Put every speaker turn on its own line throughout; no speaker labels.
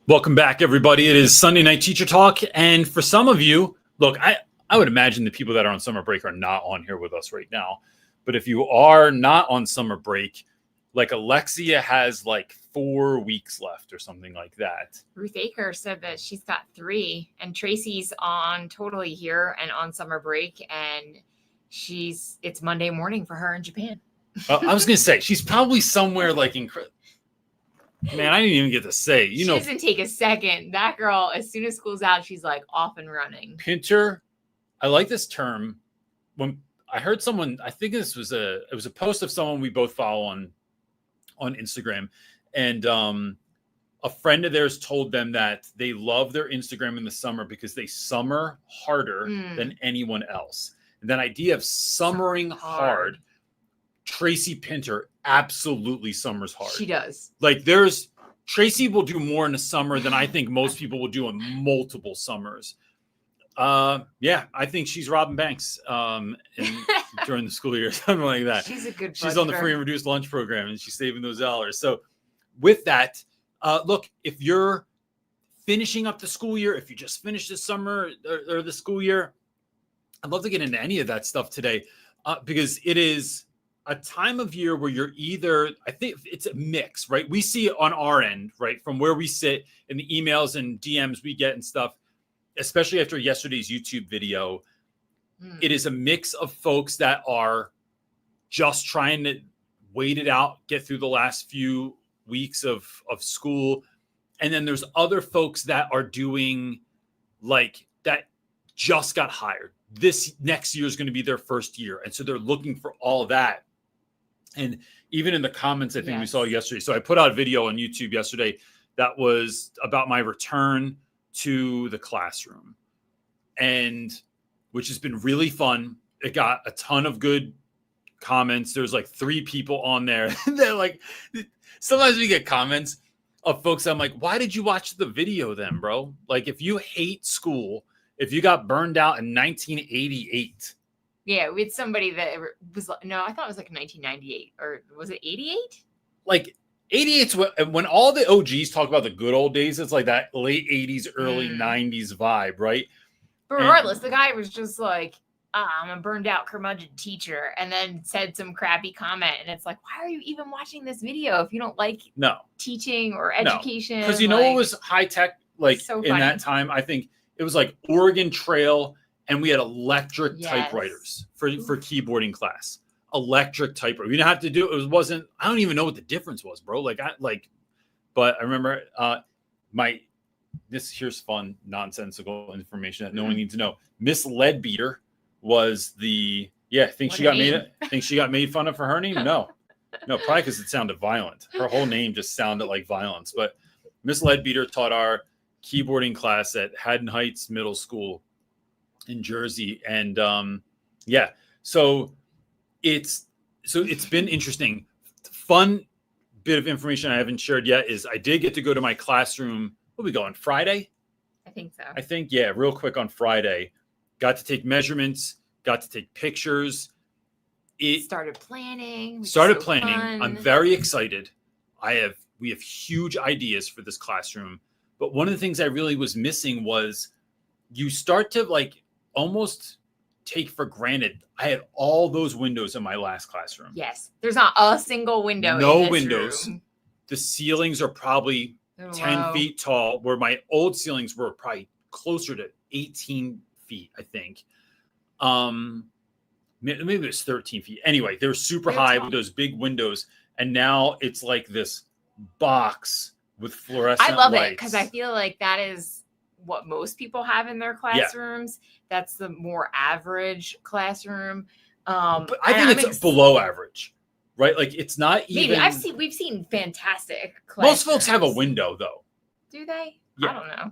Welcome back, everybody. It is Sunday Night Teacher Talk. And for some of you, look, I would imagine the people that are on summer break are not on here with us right now. But if you are not on summer break, like Alexia has like 4 weeks left or something like that.
Ruth Aker said that she's got 3, and Tracy's on totally here and on summer break, and it's Monday morning for her in Japan.
I was going to say, she's probably somewhere like incredible. Man, I didn't even get to say,
She doesn't take a second. That girl, as soon as school's out, she's like off and running.
Pinter, I like this term. When I heard someone, I think it was a post of someone we both follow on Instagram, and a friend of theirs told them that they love their Instagram in the summer because they summer harder than anyone else. And that idea of summering hard. Tracy Pinter absolutely summers hard.
She does.
Like Tracy will do more in the summer than I think most people will do in multiple summers. Yeah, I think she's Robin Banks during the school year, something like that.
She's a good
She's on the free and reduced lunch program and she's saving those dollars. So with that, look, if you're finishing up the school year, if you just finished the summer or the school year, I'd love to get into any of that stuff today because it is a time of year where you're either, I think it's a mix, right? We see on our end, right, from where we sit in the emails and DMs we get and stuff, especially after yesterday's YouTube video, it is a mix of folks that are just trying to wait it out, get through the last few weeks of school. And then there's other folks that are doing like that just got hired. This next year is going to be their first year. And so they're looking for all of that. And even in the comments, I think we saw yesterday. So I put out a video on YouTube yesterday that was about my return to the classroom, and which has been really fun. It got a ton of good comments. There's like 3 people on there. They're like, sometimes we get comments of folks. I'm like, why did you watch the video then, bro? Like, if you hate school, if you got burned out in 1988.
Yeah, we had somebody that was, no, I thought it was like 1998, or was it 88?
Like 88's when all the OGs talk about the good old days, it's like that late 80s, early 90s vibe, right?
But regardless, the guy was just like, I'm a burned out curmudgeon teacher, and then said some crappy comment. And it's like, why are you even watching this video if you don't like teaching or education?
Because what was high tech like so in that time? I think it was like Oregon Trail. And we had electric typewriters for keyboarding class. Electric typewriter. We didn't have to do it. Wasn't. I don't even know what the difference was, bro. But I remember here's fun nonsensical information that no one needs to know. Miss Leadbeater was the think she got made fun of for her name. No, probably because it sounded violent. Her whole name just sounded like violence. But Miss Leadbeater taught our keyboarding class at Haddon Heights Middle School in Jersey. And so it's been interesting. Fun bit of information I haven't shared yet is I did get to go to my classroom. What we go on Friday?
I think so.
I think, real quick on Friday. Got to take measurements, got to take pictures. It
started planning.
Fun. I'm very excited. We have huge ideas for this classroom. But one of the things I really was missing was you start to almost take for granted. I had all those windows in my last classroom.
Yes. There's not a single window.
No
in this
windows.
Room.
The ceilings are probably 10 feet tall, where my old ceilings were probably closer to 18 feet, I think. Maybe it was 13 feet. Anyway, they were super high with those big windows. And now it's like this box with fluorescent lights.
I love it because I feel like that is what most people have in their classrooms. That's the more average classroom.
But I think it's below average, right? Like it's not even.
Maybe we've seen fantastic classrooms.
Most folks have a window though.
Do they?
Yeah.
I don't know.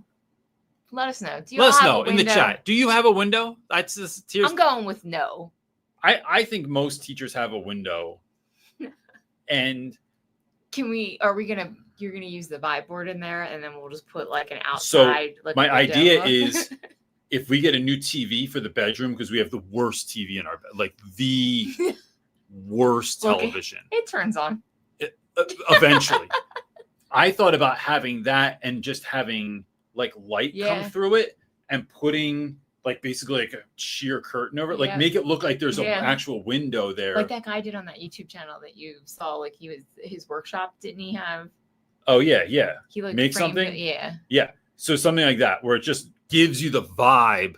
Let us know.
Let us know in the chat. Do you have a window?
I'm going with no.
I think most teachers have a window. And
you're gonna use the vibe board in there, and then we'll just put like an outside.
So my idea is, if we get a new TV for the bedroom, because we have the worst TV in our bed, like the worst television.
It turns on.
Eventually. I thought about having that and just having like light come through it and putting like basically like a sheer curtain over it, like make it look like there's an actual window there.
Like that guy did on that YouTube channel that you saw, like his workshop, didn't he have?
Oh yeah.
He like
make something.
Yeah.
So something like that where it just gives you the vibe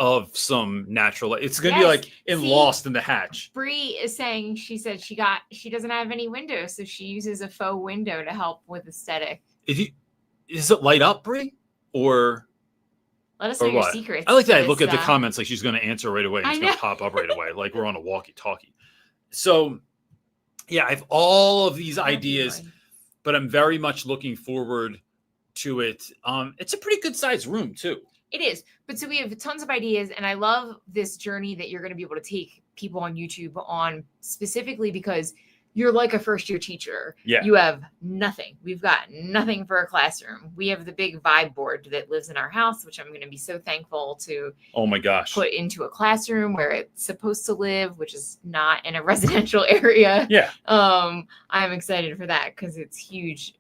of some natural light. It's gonna be like Lost in the Hatch.
Bree is saying she doesn't have any windows, so she uses a faux window to help with aesthetic.
Is it light up, Bree? Or
let us know your secrets.
I like that. I look at the comments like she's going to answer right away. It's going to pop up right away, like we're on a walkie-talkie. So, yeah, I have all of these ideas, but I'm very much looking forward to it. It's a pretty good sized room too.
It is, but so we have tons of ideas, and I love this journey that you're going to be able to take people on YouTube on, specifically because you're like a first-year teacher.
Yeah.
You have nothing. We've got nothing for a classroom. We have the big vibe board that lives in our house, which I'm going to be so thankful to put into a classroom where it's supposed to live, which is not in a residential area.
Yeah.
I'm excited for that because it's huge.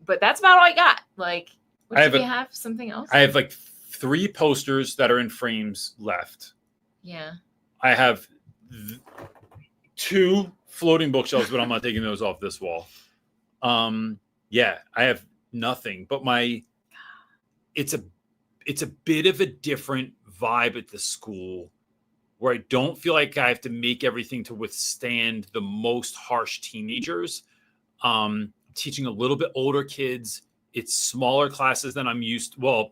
But that's about all I got. Like, do you have something else?
I have like 3 posters that are in frames left.
Yeah.
I have 2 floating bookshelves, but I'm not taking those off this wall. I have nothing, but it's a bit of a different vibe at the school where I don't feel like I have to make everything to withstand the most harsh teenagers. Teaching a little bit older kids. It's smaller classes than I'm used to, well,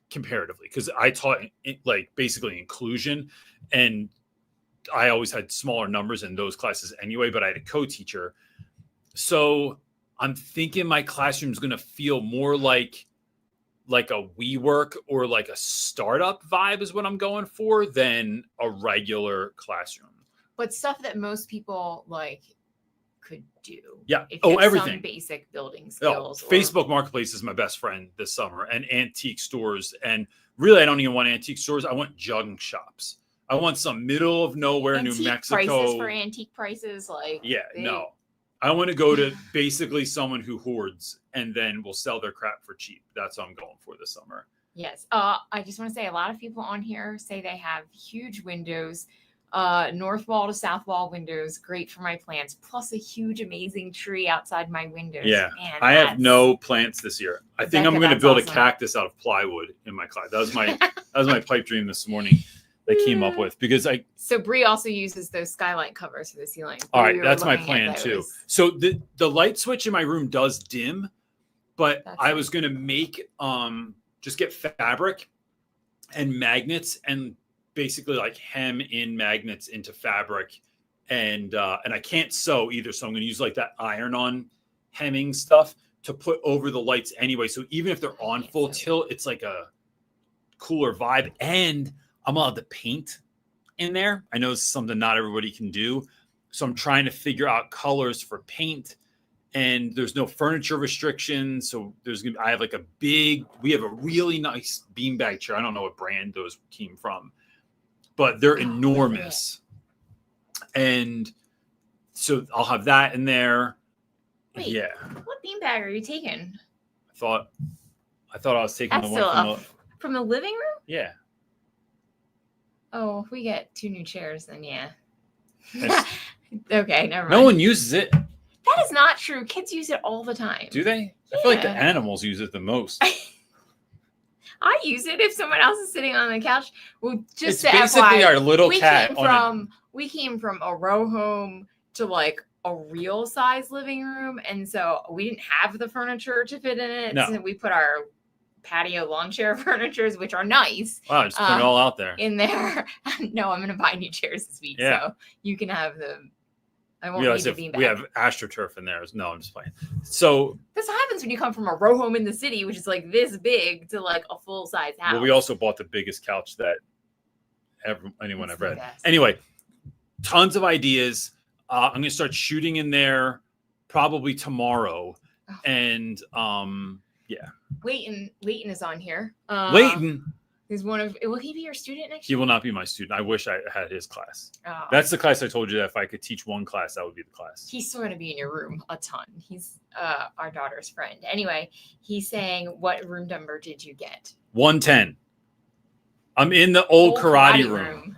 comparatively, because I taught like basically inclusion, and I always had smaller numbers in those classes anyway, but I had a co-teacher. So I'm thinking my classroom is going to feel more like a WeWork or like a startup vibe is what I'm going for than a regular classroom.
But stuff that most people like could do.
Yeah.
If you have
everything.
Some basic building skills.
Facebook Marketplace is my best friend this summer, and antique stores. And really, I don't even want antique stores. I want junk shops. I want some middle of nowhere
antique
New Mexico.
Prices for antique prices, like
no. I want to go to basically someone who hoards and then will sell their crap for cheap. That's what I'm going for this summer.
Yes. I just want to say a lot of people on here say they have huge windows, north wall to south wall windows, great for my plants, plus a huge, amazing tree outside my windows.
Yeah. Man, I have no plants this year. I think I'm going to build a cactus out of plywood in my class. That was my pipe dream this morning. They came up with
So Bree also uses those Skylight covers for the ceiling.
All right, that's my plan too. So the light switch in my room does dim, but I was going to make just get fabric and magnets and basically like hem in magnets into fabric, and I can't sew either, so I'm going to use like that iron-on hemming stuff to put over the lights anyway. So even if they're on full tilt, it's like a cooler vibe, and I'm allowed to paint in there. I know it's something not everybody can do. So I'm trying to figure out colors for paint, and there's no furniture restrictions. So I have like we have a really nice beanbag chair. I don't know what brand those came from, but they're enormous. And so I'll have that in there.
Wait, yeah. What beanbag are you taking?
I thought I was taking the one
from the living room?
Yeah.
Oh, if we get 2 new chairs, then yeah. Okay, never mind.
No one uses it.
That is not true. Kids use it all the time.
Do they? Yeah. I feel like the animals use it the most.
I use it if someone else is sitting on the couch. Well, just
it's basically
FYI,
our little cat.
We came from a row home to like a real size living room, and so we didn't have the furniture to fit in it.
No.
So we put our patio lawn chair furnitures, which are nice.
Wow, just put it all out there.
In there. No, I'm going to buy new chairs this week.
Yeah.
So you can have them. I won't need the beanbag.
We have AstroTurf in there. No, I'm just playing. So
this happens when you come from a row home in the city, which is like this big, to like a full size house.
Well, we also bought the biggest couch that anyone I've read. Anyway, tons of ideas. I'm going to start shooting in there probably tomorrow. And yeah.
Leighton is on here.
Leighton.
Will he be your student next
He
year?
will not be my student. I wish I had his class.
Oh.
That's the class I told you that if I could teach one class, that would be the class.
He's still going to be in your room a ton. He's our daughter's friend. Anyway, he's saying, what room number did you get?
110. I'm in the old karate room.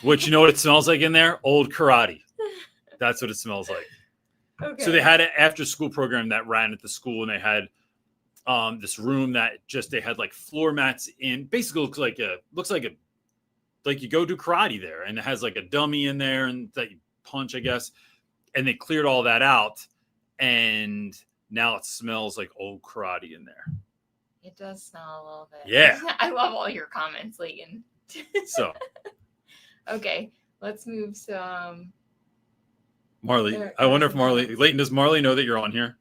Which, you know what it smells like in there? Old karate. That's what it smells like. Okay. So they had an after school program that ran at the school, and they had this room that they had like floor mats in. Basically looks like you go do karate there, and it has like a dummy in there and that you punch, I guess. And they cleared all that out, and now it smells like old karate in there.
It does smell a little bit.
Yeah.
I love all your comments, Leighton.
So.
Okay, let's move some.
Marley, I wonder if Leighton, does Marley know that you're on here?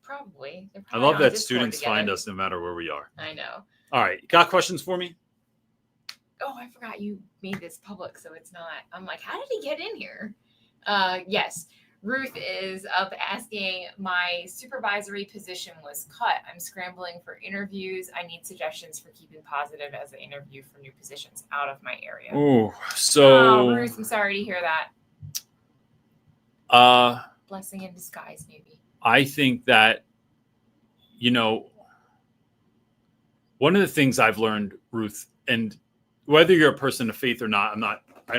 Probably.
I love that students find us no matter where we are.
I know.
All right, got questions for me?
Oh, I forgot you made this public, so it's not. I'm like, how did he get in here? Yes. Ruth is up asking, my supervisory position was cut. I'm scrambling for interviews. I need suggestions for keeping positive as I interview for new positions out of my area.
Oh, so.
Ruth, I'm sorry to hear that. Blessing in disguise, maybe.
I think that, one of the things I've learned, Ruth, and whether you're a person of faith or not, I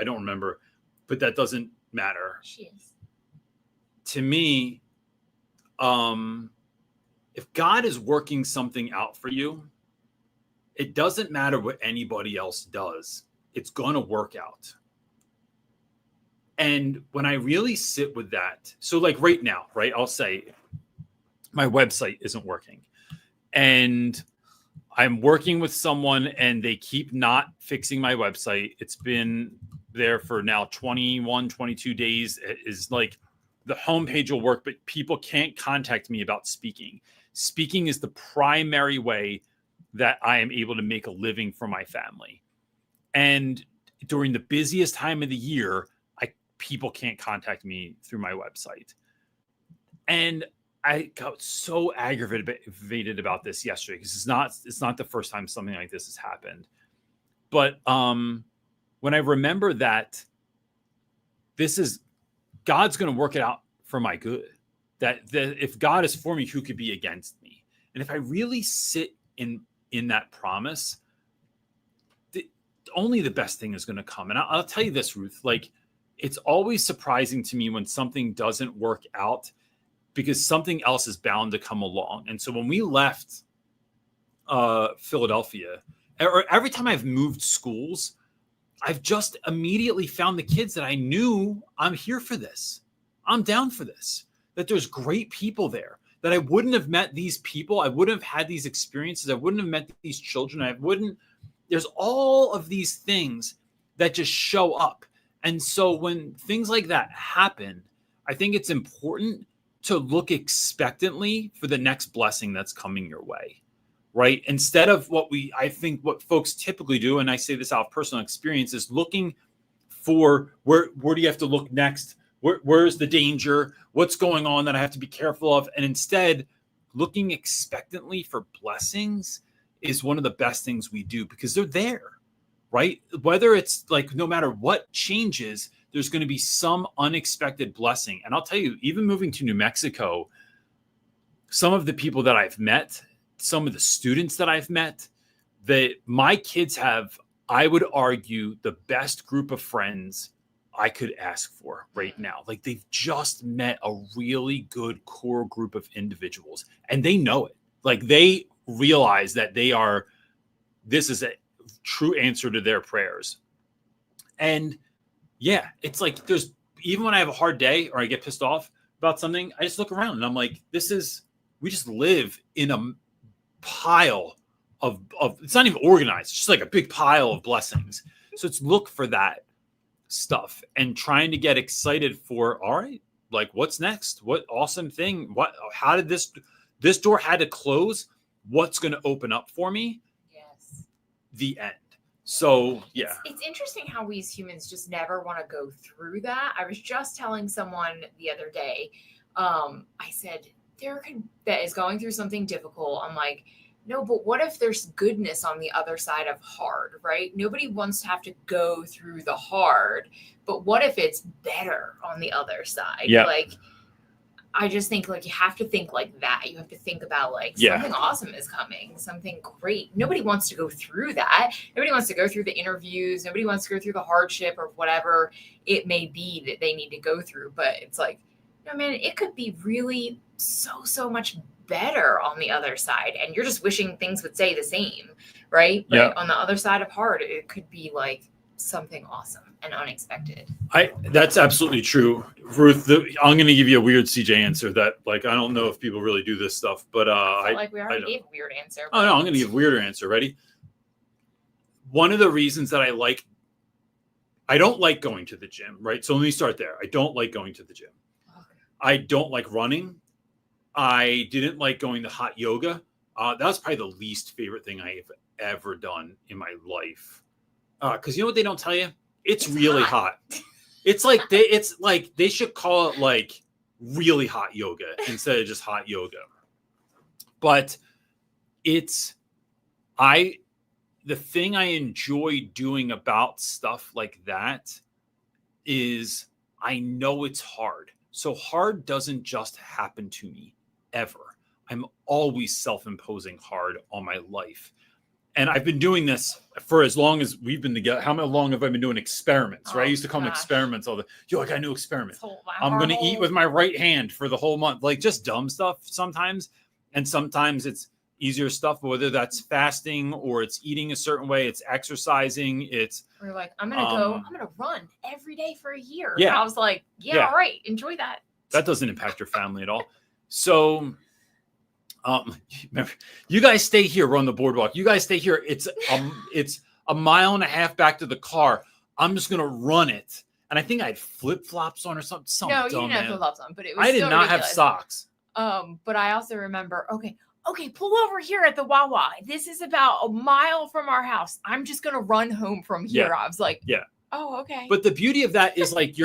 don't remember, but that doesn't matter.
She is.
To me, if God is working something out for you, it doesn't matter what anybody else does. It's going to work out. And when I really sit with that, so like right now, right, I'll say my website isn't working. And I'm working with someone and they keep not fixing my website. It's been there for now 21, 22 days. It is like, the homepage will work, but people can't contact me about speaking. Speaking is the primary way that I am able to make a living for my family. And during the busiest time of the year, people can't contact me through my website. And I got so aggravated about this yesterday because it's not the first time something like this has happened. But when I remember that God's going to work it out for my good, that if God is for me, who could be against me? And if I really sit in that promise, only the best thing is going to come. And I'll tell you this, Ruth, like, it's always surprising to me when something doesn't work out because something else is bound to come along. And so when we left Philadelphia, or every time I've moved schools, I've just immediately found the kids that I knew, I'm here for this. I'm down for this. That there's great people there. That I wouldn't have met these people. I wouldn't have had these experiences. I wouldn't have met these children. There's all of these things that just show up. And so when things like that happen, I think it's important to look expectantly for the next blessing that's coming your way. Right? Instead of what folks typically do, and I say this out of personal experience, is looking for where do you have to look next? Where's the danger? What's going on that I have to be careful of? And instead, looking expectantly for blessings is one of the best things we do because they're there, right? Whether it's like no matter what changes, there's going to be some unexpected blessing. And I'll tell you, even moving to New Mexico, some of the people that I've met, some of the students that I've met, that my kids have, I would argue, the best group of friends I could ask for right now. Like, they've just met a really good core group of individuals and they know it. Like, they realize that this is a true answer to their prayers. And yeah, it's like even when I have a hard day or I get pissed off about something, I just look around and I'm like, we just live in a pile of it's not even organized, it's just like a big pile of blessings. So it's look for that stuff and trying to get excited for, all right, like, what's next? What awesome thing? How did this door had to close? What's going to open up for me? Yes. The end. So yeah,
it's interesting how we as humans just never want to go through that. I was just telling someone the other day, I said, that is going through something difficult. I'm like, No, but what if there's goodness on the other side of hard, right? Nobody wants to have to go through the hard, but what if it's better on the other side?
Yeah.
Like, I just think like you have to think like that. You have to think about like something awesome is coming, something great. Nobody wants to go through that. Nobody wants to go through the interviews. Nobody wants to go through the hardship or whatever it may be that they need to go through. But it's like, no, man, it could be really so much better on the other side. And you're just wishing things would stay the same, right? But on the other side of hard, it could be like something awesome and unexpected.
That's absolutely true, Ruth. I'm going to give you a weird CJ answer that, like, I don't know if people really do this stuff, but
like we already gave a weird answer.
Oh no, I'm going to give a weirder answer. Ready? One of the reasons that I don't like going to the gym, right? So let me start there. I don't like going to the gym. Okay. I don't like running. I didn't like going to hot yoga. That was probably the least favorite thing I have ever done in my life. Because you know what they don't tell you? It's really hot. It's like they should call it like really hot yoga instead of just hot yoga. But the thing I enjoy doing about stuff like that is I know it's hard. So hard doesn't just happen to me ever. I'm always self-imposing hard on my life. And I've been doing this for as long as we've been together. How long have I been doing experiments, right? I used to call them experiments all the I got a new experiment. I'm going to eat with my right hand for the whole month. Like just dumb stuff sometimes. And sometimes it's easier stuff, whether that's fasting or it's eating a certain way, it's exercising.
We're like, I'm going to run every day for a year. Yeah. And I was like, all right, enjoy that.
That doesn't impact your family at all. So remember, you guys stay here. We're on the boardwalk. You guys stay here. It's a mile and a half back to the car. I'm just gonna run it. And I think I had flip flops on or something.
No, you didn't have flip flops on, but it was.
I did not ridiculous. Have socks.
But I also remember. Okay, pull over here at the Wawa. This is about a mile from our house. I'm just gonna run home from here. I was like, oh, okay.
But the beauty of that is like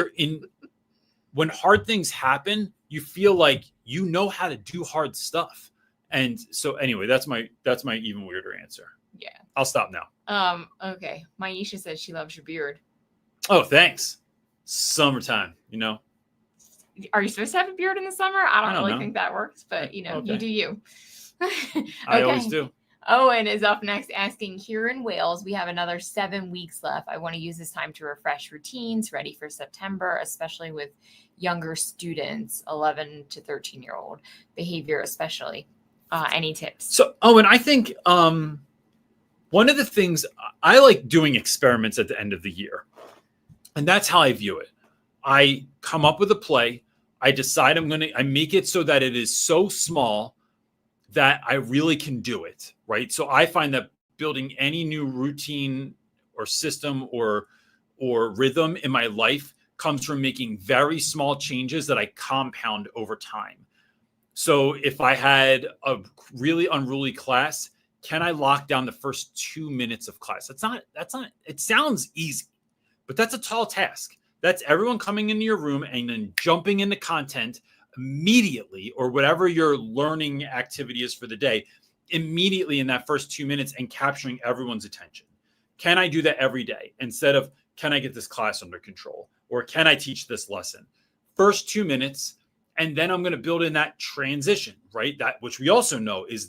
when hard things happen, you feel like you know how to do hard stuff. And so anyway, that's my even weirder answer.
Yeah.
I'll stop now.
Okay. Maisha says she loves your beard.
Oh, thanks. Summertime, you know.
Are you supposed to have a beard in the summer? I don't really think that works, but you know, you do you.
Okay. I always do.
Owen is up next asking, here in Wales, we have another 7 weeks left. I want to use this time to refresh routines, ready for September, especially with younger students, 11 to 13-year-old behavior, especially. Any tips?
So, Owen, I think one of the things I like doing experiments at the end of the year, and that's how I view it. I come up with a play. I decide I make it so that it is so small that I really can do it, right? So I find that building any new routine or system or rhythm in my life comes from making very small changes that I compound over time. So if I had a really unruly class, can I lock down the first 2 minutes of class? That's not, it sounds easy, but that's a tall task. That's everyone coming into your room and then jumping into content immediately, or whatever your learning activity is for the day, immediately in that first 2 minutes and capturing everyone's attention. Can I do that every day instead of, can I get this class under control? Or can I teach this lesson? First 2 minutes. And then I'm going to build in that transition, right? That which we also know is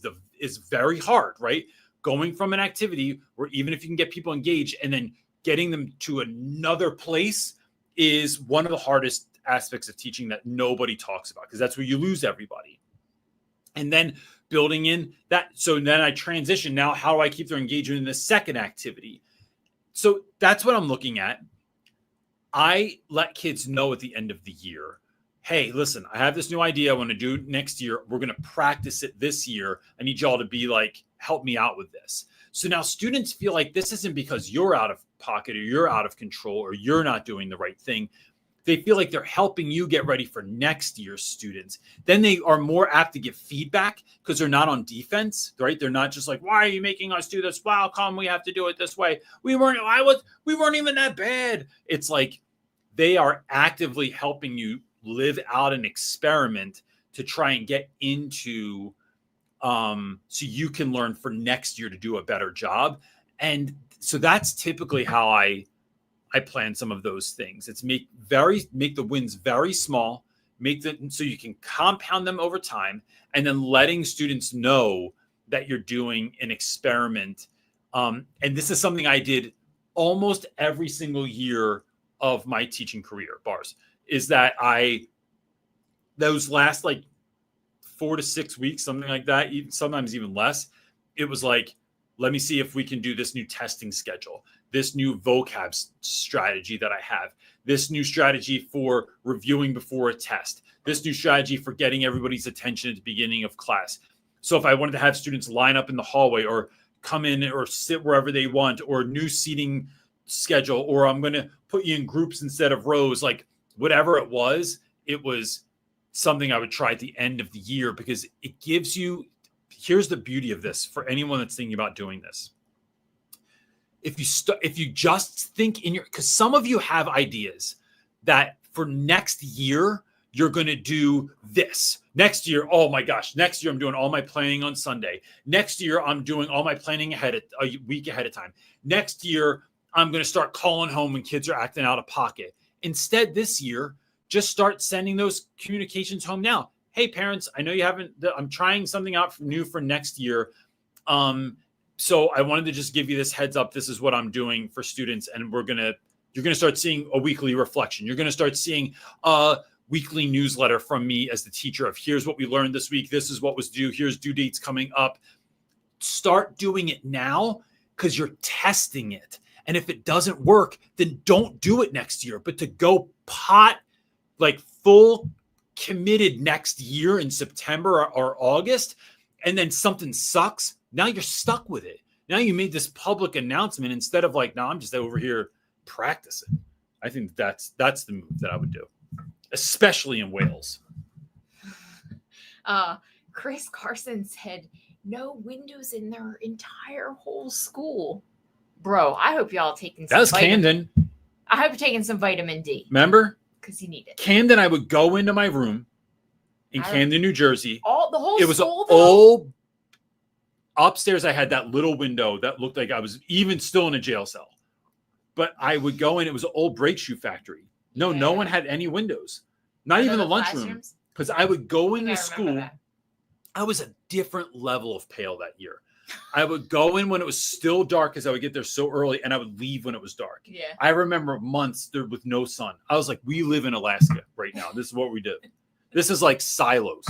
very hard, right? Going from an activity where even if you can get people engaged and then getting them to another place is one of the hardest aspects of teaching that nobody talks about, because that's where you lose everybody. And then building in that. So then I transition. Now, how do I keep their engagement in the second activity? So that's what I'm looking at. I let kids know at the end of the year, hey, listen, I have this new idea I want to do next year. We're going to practice it this year. I need y'all to be like, help me out with this. So now students feel like this isn't because you're out of pocket or you're out of control or you're not doing the right thing. They feel like they're helping you get ready for next year's students. Then they are more apt to give feedback because they're not on defense, right? They're not just like, why are you making us do this? Wow, come, we have to do it this way. We weren't even that bad. It's like they are actively helping you live out an experiment to try and get into so you can learn for next year to do a better job. And so that's typically how I plan some of those things. It's make the wins very small, so you can compound them over time, and then letting students know that you're doing an experiment. And this is something I did almost every single year of my teaching career, bars, is that those last like 4 to 6 weeks, something like that, sometimes even less, it was like, let me see if we can do this new testing schedule, this new vocab strategy that I have, this new strategy for reviewing before a test, this new strategy for getting everybody's attention at the beginning of class. So if I wanted to have students line up in the hallway or come in or sit wherever they want, or new seating schedule, or I'm going to put you in groups instead of rows, like whatever it was something I would try at the end of the year, because it gives you, here's the beauty of this for anyone that's thinking about doing this. If you just think because some of you have ideas that for next year, you're going to do this. Next year, oh my gosh, next year I'm doing all my planning on Sunday. Next year, I'm doing all my planning a week ahead of time. Next year, I'm going to start calling home when kids are acting out of pocket. Instead, this year, just start sending those communications home now. Hey, parents, I know you haven't, I'm trying something out new for next year. So I wanted to just give you this heads up. This is what I'm doing for students. And you're going to start seeing a weekly reflection. You're going to start seeing a weekly newsletter from me as the teacher of here's what we learned this week. This is what was due. Here's due dates coming up. Start doing it now because you're testing it. And if it doesn't work, then don't do it next year. But to go like full committed next year in September or August, and then something sucks, now you're stuck with it. Now you made this public announcement instead of like, no, I'm just over here practicing. I think that's the move that I would do, especially in Wales.
Chris Carson said no windows in their entire whole school. Bro, I hope y'all taking some.
That was Camden.
I hope you're taking some vitamin D.
Remember?
Because you need it.
Camden, I would go into my room in Camden, New Jersey.
The whole
it was
school,
old. Upstairs, I had that little window that looked like I was even still in a jail cell. But I would go in. It was an old brake shoe factory. No one had any windows. Not even the lunchroom. Because I would go into school. I was a different level of pale that year. I would go in when it was still dark because I would get there so early, and I would leave when it was dark.
Yeah.
I remember months there with no sun. I was like, we live in Alaska right now. This is what we do. This is like silos.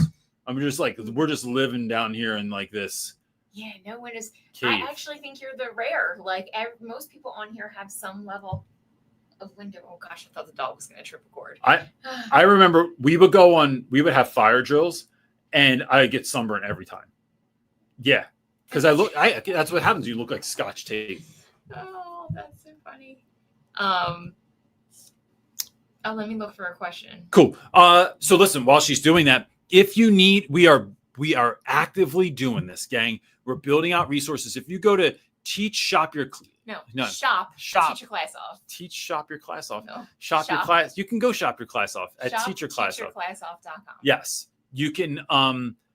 I'm just like, we're just living down here in like this.
Yeah, no one is.
Cave.
I actually think you're the rare. Like most people on here have some level of window. Oh gosh, I thought the dog was going to trip a cord.
I remember we would have fire drills, and I would get sunburn every time. Yeah. Because that's what happens. You look like Scotch tape.
Oh, that's so funny. Let me look for a question.
Cool. So listen, while she's doing that, if you need, we are actively doing this, gang. We're building out resources. If you go to shop your class off. Shop your class off. No. Shop your class. You can go shop your class off at teacherclassoff.com. Yes, you can.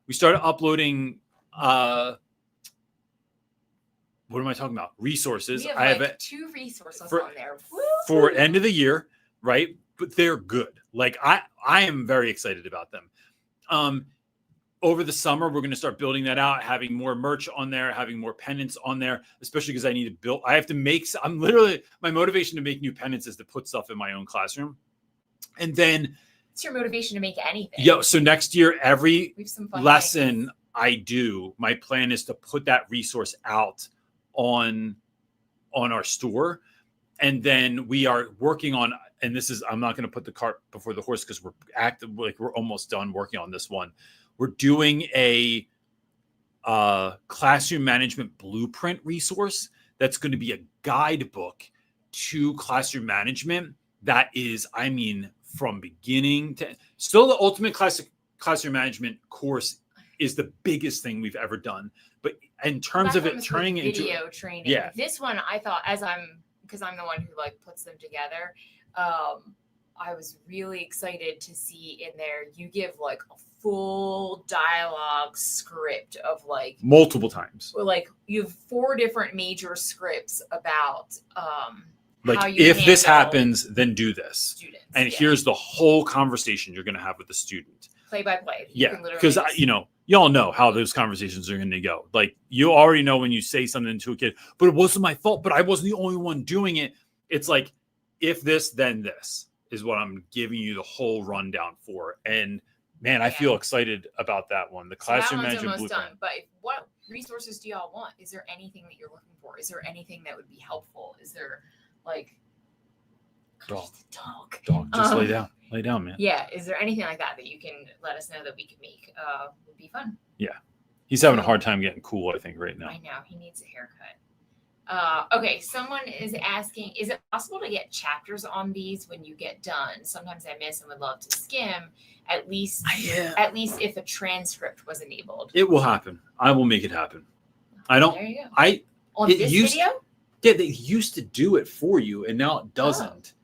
We started uploading. What am I talking about? Resources.
I have 2 resources on there
for end of the year, right? But they're good. Like I am very excited about them. Over the summer, we're going to start building that out, having more merch on there, having more pennants on there, especially because I need to build. I have to make. I'm literally my motivation to make new pennants is to put stuff in my own classroom, and then
it's your motivation to make anything.
Yeah. So next year, every lesson I do, my plan is to put that resource out on our store. And then we are working on, and this is, I'm not going to put the cart before the horse because we're almost done working on this one. We're doing a classroom management blueprint resource that's going to be a guidebook to classroom management that is, I mean, from beginning to still the ultimate classroom management course is the biggest thing we've ever done. But in terms of it turning into
video training,
yeah.
This one I thought because I'm the one who like puts them together. I was really excited to see in there you give like a full dialogue script of like
multiple times.
Or like you have 4 different major scripts about
like
how you
if this happens, then do this.
Students,
and here's the whole conversation you're going to have with the student.
Play by play.
Yeah, because y'all know how those conversations are going to go. Like you already know when you say something to a kid, but it wasn't my fault, but I wasn't the only one doing it. It's like, if this, then this is what I'm giving you the whole rundown for. And man, I feel excited about that one. The classroom management blueprint. Done,
but what resources do y'all want? Is there anything that you're looking for? Is there anything that would be helpful? Is there like
dog? Just lay down, man.
Yeah. Is there anything like that you can let us know that we can make? Would be fun.
Yeah. He's having a hard time getting cool, I think, right now.
I know. He needs a haircut. Okay, someone is asking, is it possible to get chapters on these when you get done? Sometimes I miss and would love to skim, at least if a transcript was enabled.
It will happen. I will make it happen. I don't.
There you go. On this video?
Yeah, they used to do it for you, and now it doesn't.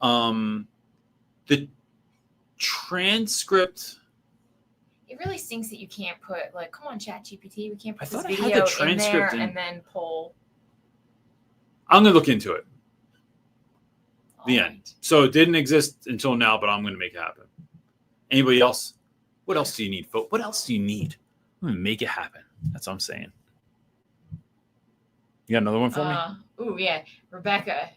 The transcript.
It really stinks that you can't put like, come on, ChatGPT, we can't put this
I
video in there and then pull.
I'm going to look into it. The end. So it didn't exist until now, but I'm going to make it happen. Anybody else? What else do you need, folks? What else do you need? I'm going to make it happen. That's what I'm saying. You got another one for me?
Oh, yeah. Rebecca,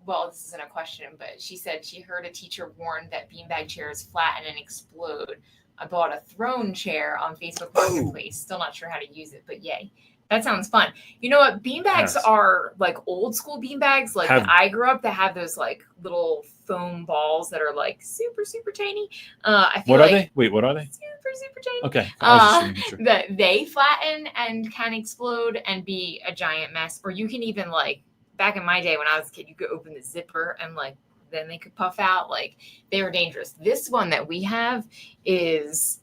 well, this isn't a question, but she said she heard a teacher warn that beanbag chairs flatten and explode. I bought a throne chair on Facebook Marketplace. Still not sure how to use it, but yay. That sounds fun. You know what? Beanbags are like old school beanbags. Like I grew up that have those like little foam balls that are like super, super tiny. I feel
what are they? Wait, what are they?
Super, super tiny.
Okay.
That they flatten and can explode and be a giant mess. Or you can even like, back in my day when I was a kid, you could open the zipper and like, then they could puff out. Like they were dangerous. This one that we have is,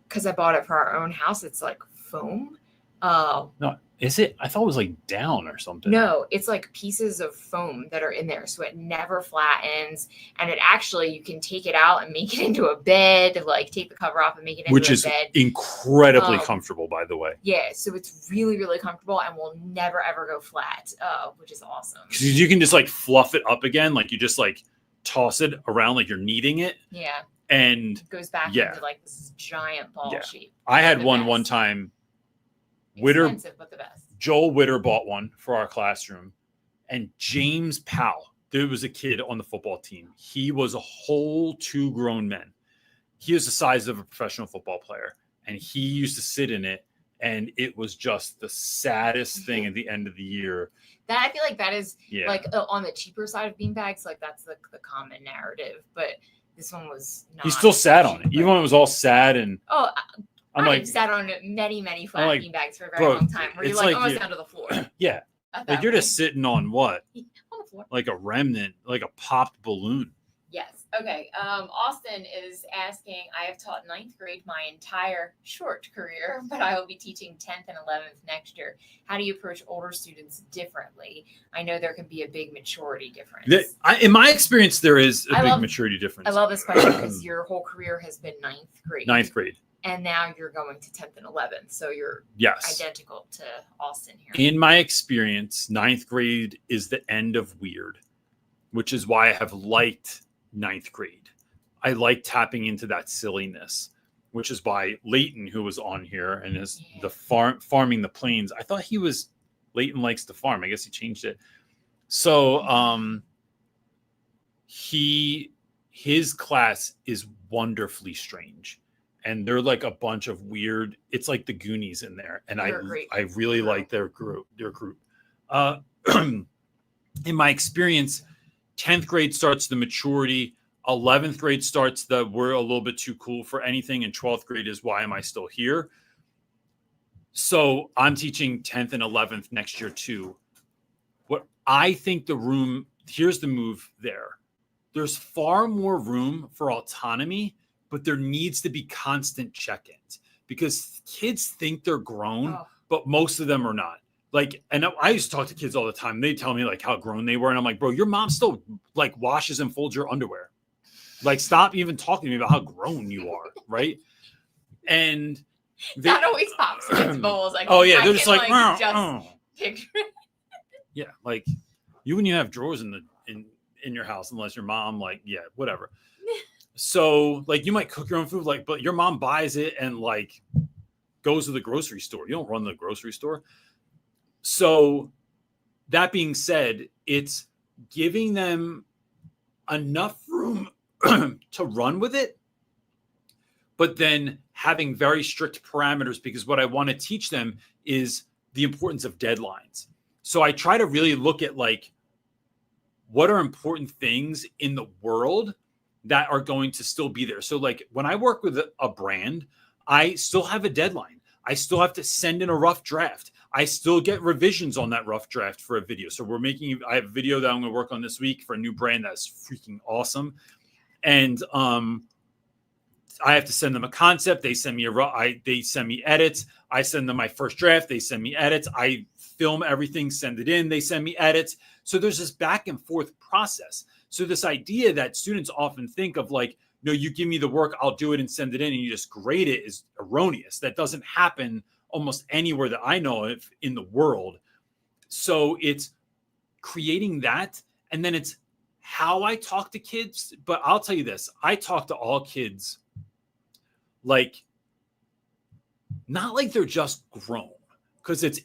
because I bought it for our own house, it's like foam.
No, is it? I thought it was like down or something.
No, it's like pieces of foam that are in there, so it never flattens. And it actually, you can take it out and make it into a bed, like take the cover off and make it into a bed.
Which is incredibly comfortable, by the way.
Yeah, so it's really, really comfortable and will never ever go flat, which is awesome.
Because you can just like fluff it up again, like you just like toss it around like you're kneading it.
Yeah.
And
it goes back into like this giant ball shape.
I had one time.
Expensive, but the best.
Joel Witter bought one for our classroom, and James Powell, there was a kid on the football team. He was a whole 2 grown men. He was the size of a professional football player, and he used to sit in it, and it was just the saddest thing at the end of the year.
That I feel like that is like on the cheaper side of beanbags, like that's the common narrative, but this one was not.
He still sat on it, even when it was all sad and.
I've sat on many flat beanbags for a very long time where you're like almost down to the floor.
Yeah. Like you're just sitting on what?
On the floor.
Like a remnant, like a popped balloon.
Yes. Okay. Austin is asking, I have taught 9th grade my entire short career, but I will be teaching 10th and 11th next year. How do you approach older students differently? I know there can be a big maturity difference.
In my experience, there is a big maturity difference.
I love this question because your whole career has been 9th grade.
9th grade.
And now you're going to 10th and 11th. So you're identical to Austin here.
In my experience, 9th grade is the end of weird, which is why I have liked 9th grade. I like tapping into that silliness, which is why Leighton, who was on here and is the farming the plains. I thought Leighton likes to farm. I guess he changed it. So his class is wonderfully strange. And they're like a bunch of weird. It's like the Goonies in there, and I really like their group. In my experience, 10th grade starts the maturity. 11th grade starts the we're a little bit too cool for anything, and 12th grade is why am I still here? So I'm teaching 10th and 11th next year too. What I think here's the move there. There's far more room for autonomy. But there needs to be constant check-ins because kids think they're grown, but most of them are not. Like, and I used to talk to kids all the time. They tell me like how grown they were. And I'm like, bro, your mom still like washes and folds your underwear. Like, stop even talking to me about how grown you are. Right. And
that always pops in its bowls. Like,
oh yeah, they're just like
picture.
Yeah, like you wouldn't even have drawers in your house unless your mom, like, yeah, whatever. So like you might cook your own food, like, but your mom buys it and like goes to the grocery store. You don't run the grocery store. So that being said, it's giving them enough room to run with it, but then having very strict parameters, because what I want to teach them is the importance of deadlines. So I try to really look at like, what are important things in the world that are going to still be there. So like when I work with a brand, I still have a deadline. I still have to send in a rough draft. I still get revisions on that rough draft for a video. So I have a video that I'm going to work on this week for a new brand that's freaking awesome. And I have to send them a concept. They send me they send me edits. I send them my first draft. They send me edits. I film everything, send it in. They send me edits. So there's this back and forth process. So this idea that students often think of like, no, you give me the work, I'll do it and send it in, and you just grade it is erroneous. That doesn't happen almost anywhere that I know of in the world. So it's creating that. And then it's how I talk to kids. But I'll tell you this, I talk to all kids like, not like they're just grown, because it's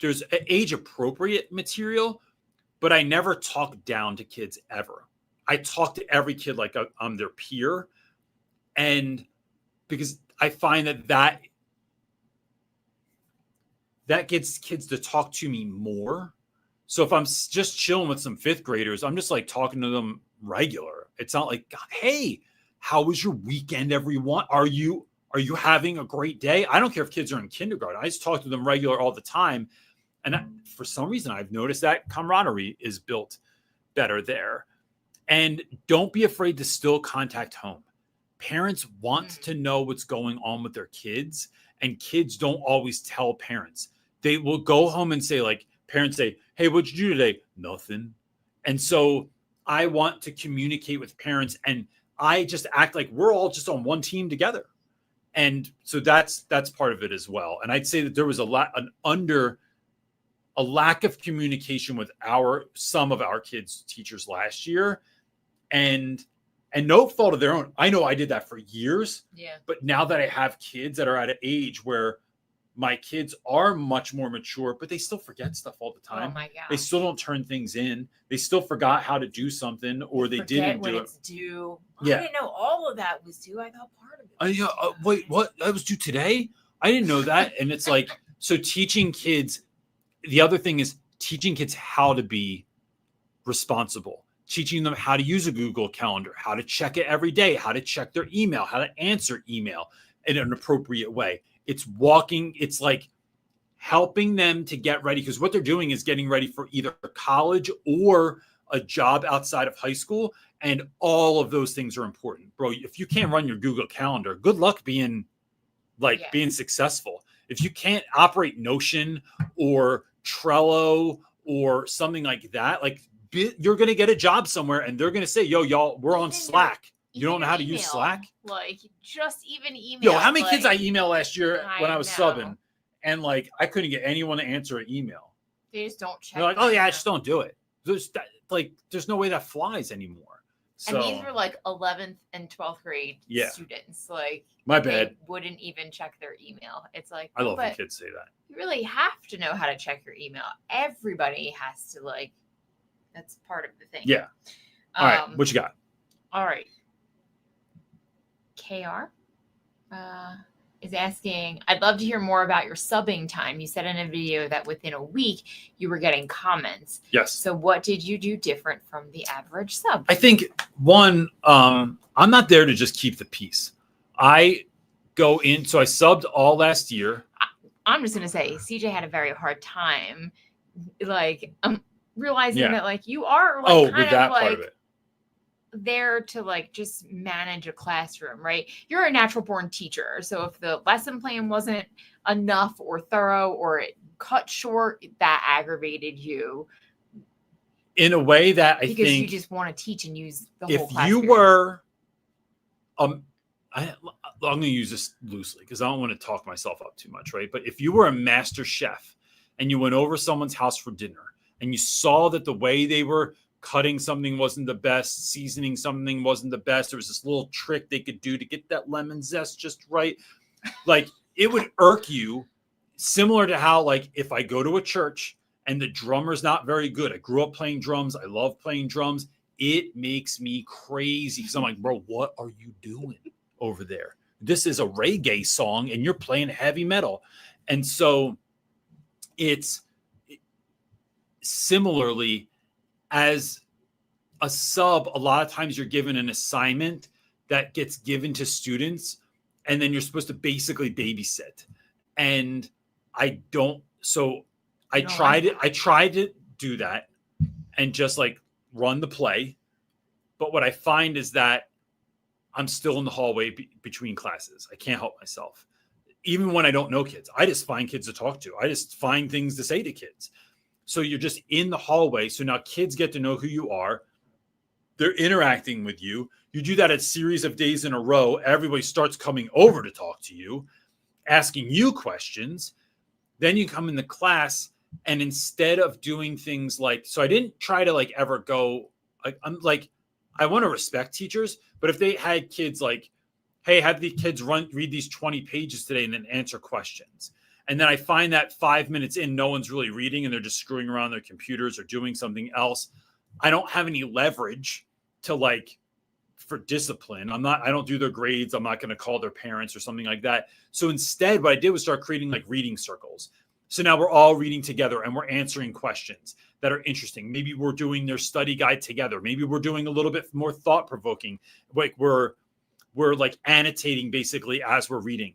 there's age appropriate material, but I never talk down to kids ever. I talk to every kid like I'm their peer. And because I find that gets kids to talk to me more. So if I'm just chilling with some fifth graders, I'm just like talking to them regular. It's not like, hey, how was your weekend, everyone? Are you having a great day? I don't care if kids are in kindergarten. I just talk to them regular all the time. And for some reason, I've noticed that camaraderie is built better there. And don't be afraid to still contact home. Parents want to know what's going on with their kids, and kids don't always tell parents. They will go home and say, like, parents say, hey, what'd you do today? Nothing. And so I want to communicate with parents, and I just act like we're all just on one team together. And so that's part of it as well. And I'd say that there was a lack of communication with some of our kids' teachers last year, and no fault of their own. I know I did that for years.
Yeah.
But now that I have kids that are at an age where my kids are much more mature, but they still forget stuff all the time.
Oh my gosh.
They still don't turn things in. They still forgot how to do something, or they didn't do it.
It's due.
Yeah.
I didn't know all of that was due. I thought part of it.
Wait, what? That was due today? I didn't know that. And it's like, so teaching kids. The other thing is teaching kids how to be responsible, teaching them how to use a Google Calendar, how to check it every day, how to check their email, how to answer email in an appropriate way. It's like helping them to get ready, because what they're doing is getting ready for either college or a job outside of high school. And all of those things are important, bro. If you can't run your Google Calendar, good luck being successful. If you can't operate Notion or Trello or something like that, like you're going to get a job somewhere and they're going to say, yo, y'all, we're on Slack. You don't know how to use Slack?
Like, just even email.
Yo, how many kids I emailed last year when I was subbing? And like, I couldn't get anyone to answer an email.
They just don't check.
They're like, oh yeah, I just don't do it. There's no way that flies anymore. So,
and these were like 11th and 12th grade students. Like,
my bad.
They wouldn't even check their email. It's like,
I love when kids say that.
You really have to know how to check your email. Everybody has to, like, that's part of the thing.
Yeah. All right. What you got?
All right. KR is asking, I'd love to hear more about your subbing time. You said in a video that within a week you were getting comments.
Yes.
So what did you do different from the average sub?
I think one, I'm not there to just keep the peace. I go in, so I subbed all last year.
I'm just going to say, CJ had a very hard time, like, realizing that, like, you are, like, kind of, like, part of it. There to, like, just manage a classroom, right? You're a natural born teacher. So if the lesson plan wasn't enough or thorough, or it cut short, that aggravated you.
In a way that I think,
because you just want to teach and use the whole classroom.
If you were I'm going to use this loosely because I don't want to talk myself up too much, right? But if you were a master chef and you went over someone's house for dinner and you saw that the way they were cutting something wasn't the best, seasoning something wasn't the best, there was this little trick they could do to get that lemon zest just right, like it would irk you, similar to how, like, if I go to a church and the drummer's not very good. I grew up playing drums. I love playing drums. It makes me crazy because I'm like, bro, what are you doing over there? This is a reggae song and you're playing heavy metal. And so it's similarly, as a sub, a lot of times you're given an assignment that gets given to students and then you're supposed to basically babysit. And I tried to do that and just like run the play. But what I find is that I'm still in the hallway between classes. I can't help myself. Even when I don't know kids, I just find kids to talk to. I just find things to say to kids. So you're just in the hallway. So now kids get to know who you are. They're interacting with you. You do that a series of days in a row. Everybody starts coming over to talk to you, asking you questions. Then you come in the class, and instead of doing things like, so I didn't try to like ever go, I'm like, I want to respect teachers, but if they had kids like, hey, have the kids read these 20 pages today and then answer questions. And then I find that 5 minutes in, no one's really reading and they're just screwing around their computers or doing something else. I don't have any leverage to like, for discipline. I don't do their grades. I'm not going to call their parents or something like that. So instead, what I did was start creating like reading circles. So now we're all reading together and we're answering questions that are interesting. Maybe we're doing their study guide together. Maybe we're doing a little bit more thought provoking. Like we're like annotating basically as we're reading.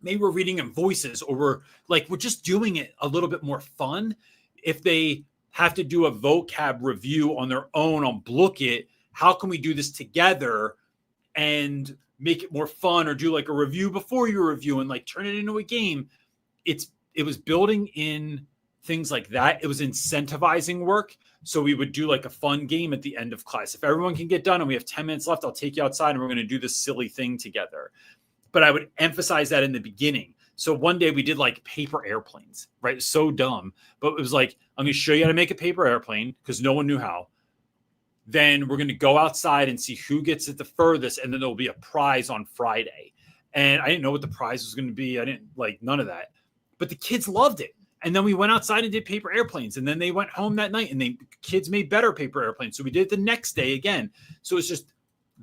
Maybe we're reading in voices, or we're just doing it a little bit more fun. If they have to do a vocab review on their own on Blookit, how can we do this together and make it more fun, or do like a review before you review and like turn it into a game? It was building in things like that. It was incentivizing work. So we would do like a fun game at the end of class. If everyone can get done and we have 10 minutes left, I'll take you outside and we're going to do this silly thing together. But I would emphasize that in the beginning. So one day we did like paper airplanes, right? So dumb. But it was like, I'm going to show you how to make a paper airplane because no one knew how. Then we're going to go outside and see who gets it the furthest. And then there'll be a prize on Friday. And I didn't know what the prize was going to be. I didn't like none of that. But the kids loved it. And then we went outside and did paper airplanes. And then they went home that night and kids made better paper airplanes. So we did it the next day again. So it's just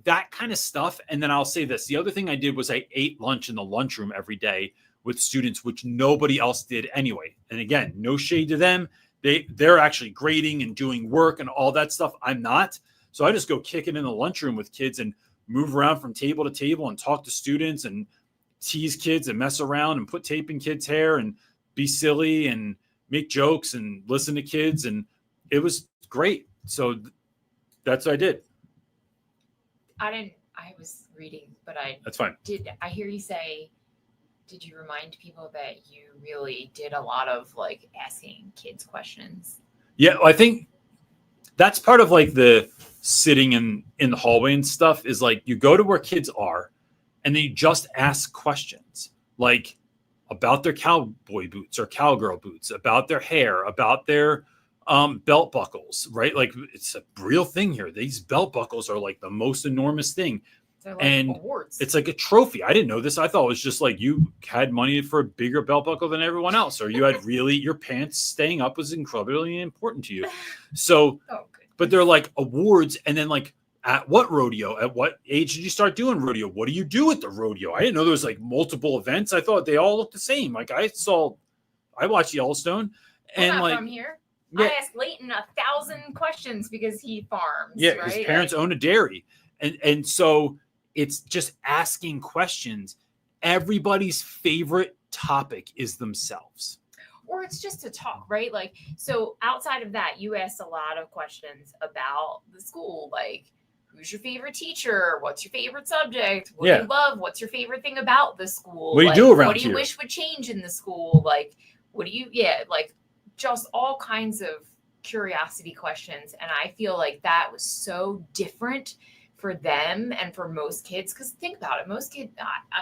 that kind of stuff. And then I'll say this. The other thing I did was I ate lunch in the lunchroom every day with students, which nobody else did anyway. And again, no shade to them. They're actually grading and doing work and all that stuff. I'm not. So I just go kick it in the lunchroom with kids and move around from table to table and talk to students and tease kids and mess around and put tape in kids' hair and be silly and make jokes and listen to kids. And it was great. So that's what I did.
I was reading, but
that's fine.
I hear you say, did you remind people that you really did a lot of like asking kids questions? Yeah,
I think that's part of like the sitting in the hallway and stuff is like you go to where kids are and then you just ask questions like about their cowboy boots or cowgirl boots, about their hair, about their belt buckles, right? Like it's a real thing here. These belt buckles are like the most enormous thing.
Like
and
awards.
It's like a trophy. I didn't know this. I thought it was just like you had money for a bigger belt buckle than everyone else, or you had really your pants staying up was incredibly important to you. So, but they're like awards. And then like at what rodeo? At what age did you start doing rodeo? What do you do at the rodeo? I didn't know there was like multiple events. I thought they all looked the same. Like I watched Yellowstone and like
from here. Yeah. I asked Leighton 1,000 questions because he farms.
Yeah,
right?
His parents own a dairy. And so it's just asking questions. Everybody's favorite topic is themselves.
Or it's just to talk, right? Like, so outside of that, you asked a lot of questions about the school. Like, who's your favorite teacher? What's your favorite subject? What do you love? What's your favorite thing about the school?
What do you do around here?
What do you wish would change in the school? Like, like just all kinds of curiosity questions. And I feel like that was so different for them and for most kids, because think about it, most kids,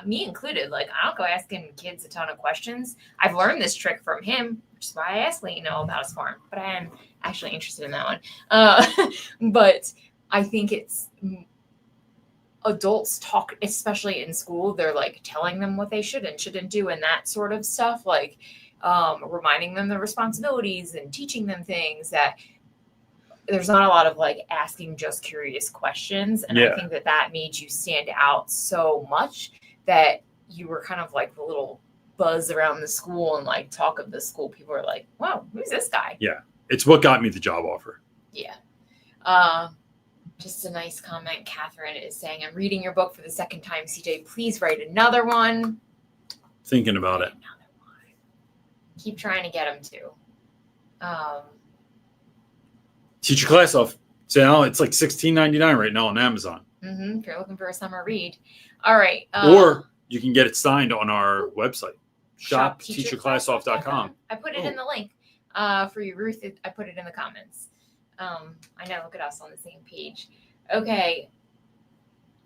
me included, like I don't go asking kids a ton of questions. I've learned this trick from him, which is why I asked Leighton about his farm, but I am actually interested in that one. But I think it's adults talk, especially in school, they're like telling them what they should and shouldn't do and that sort of stuff, like reminding them the responsibilities and teaching them things, that there's not a lot of like asking just curious questions. And I think that made you stand out so much that you were kind of like the little buzz around the school and like talk of the school. People are like, wow, who's this guy?
Yeah. It's what got me the job offer.
Yeah. Just a nice comment. Catherine is saying, I'm reading your book for the second time. CJ, please write another one.
Thinking about it.
Another one. Keep trying to get them to.
Teach your class off. So now it's like $16.99 right now on Amazon.
If you're looking for a summer read. All right.
Or you can get it signed on our website. shopteachyourclassoff.com.
I put it in the link for you, Ruth. I put it in the comments. I know, look at us on the same page. Okay.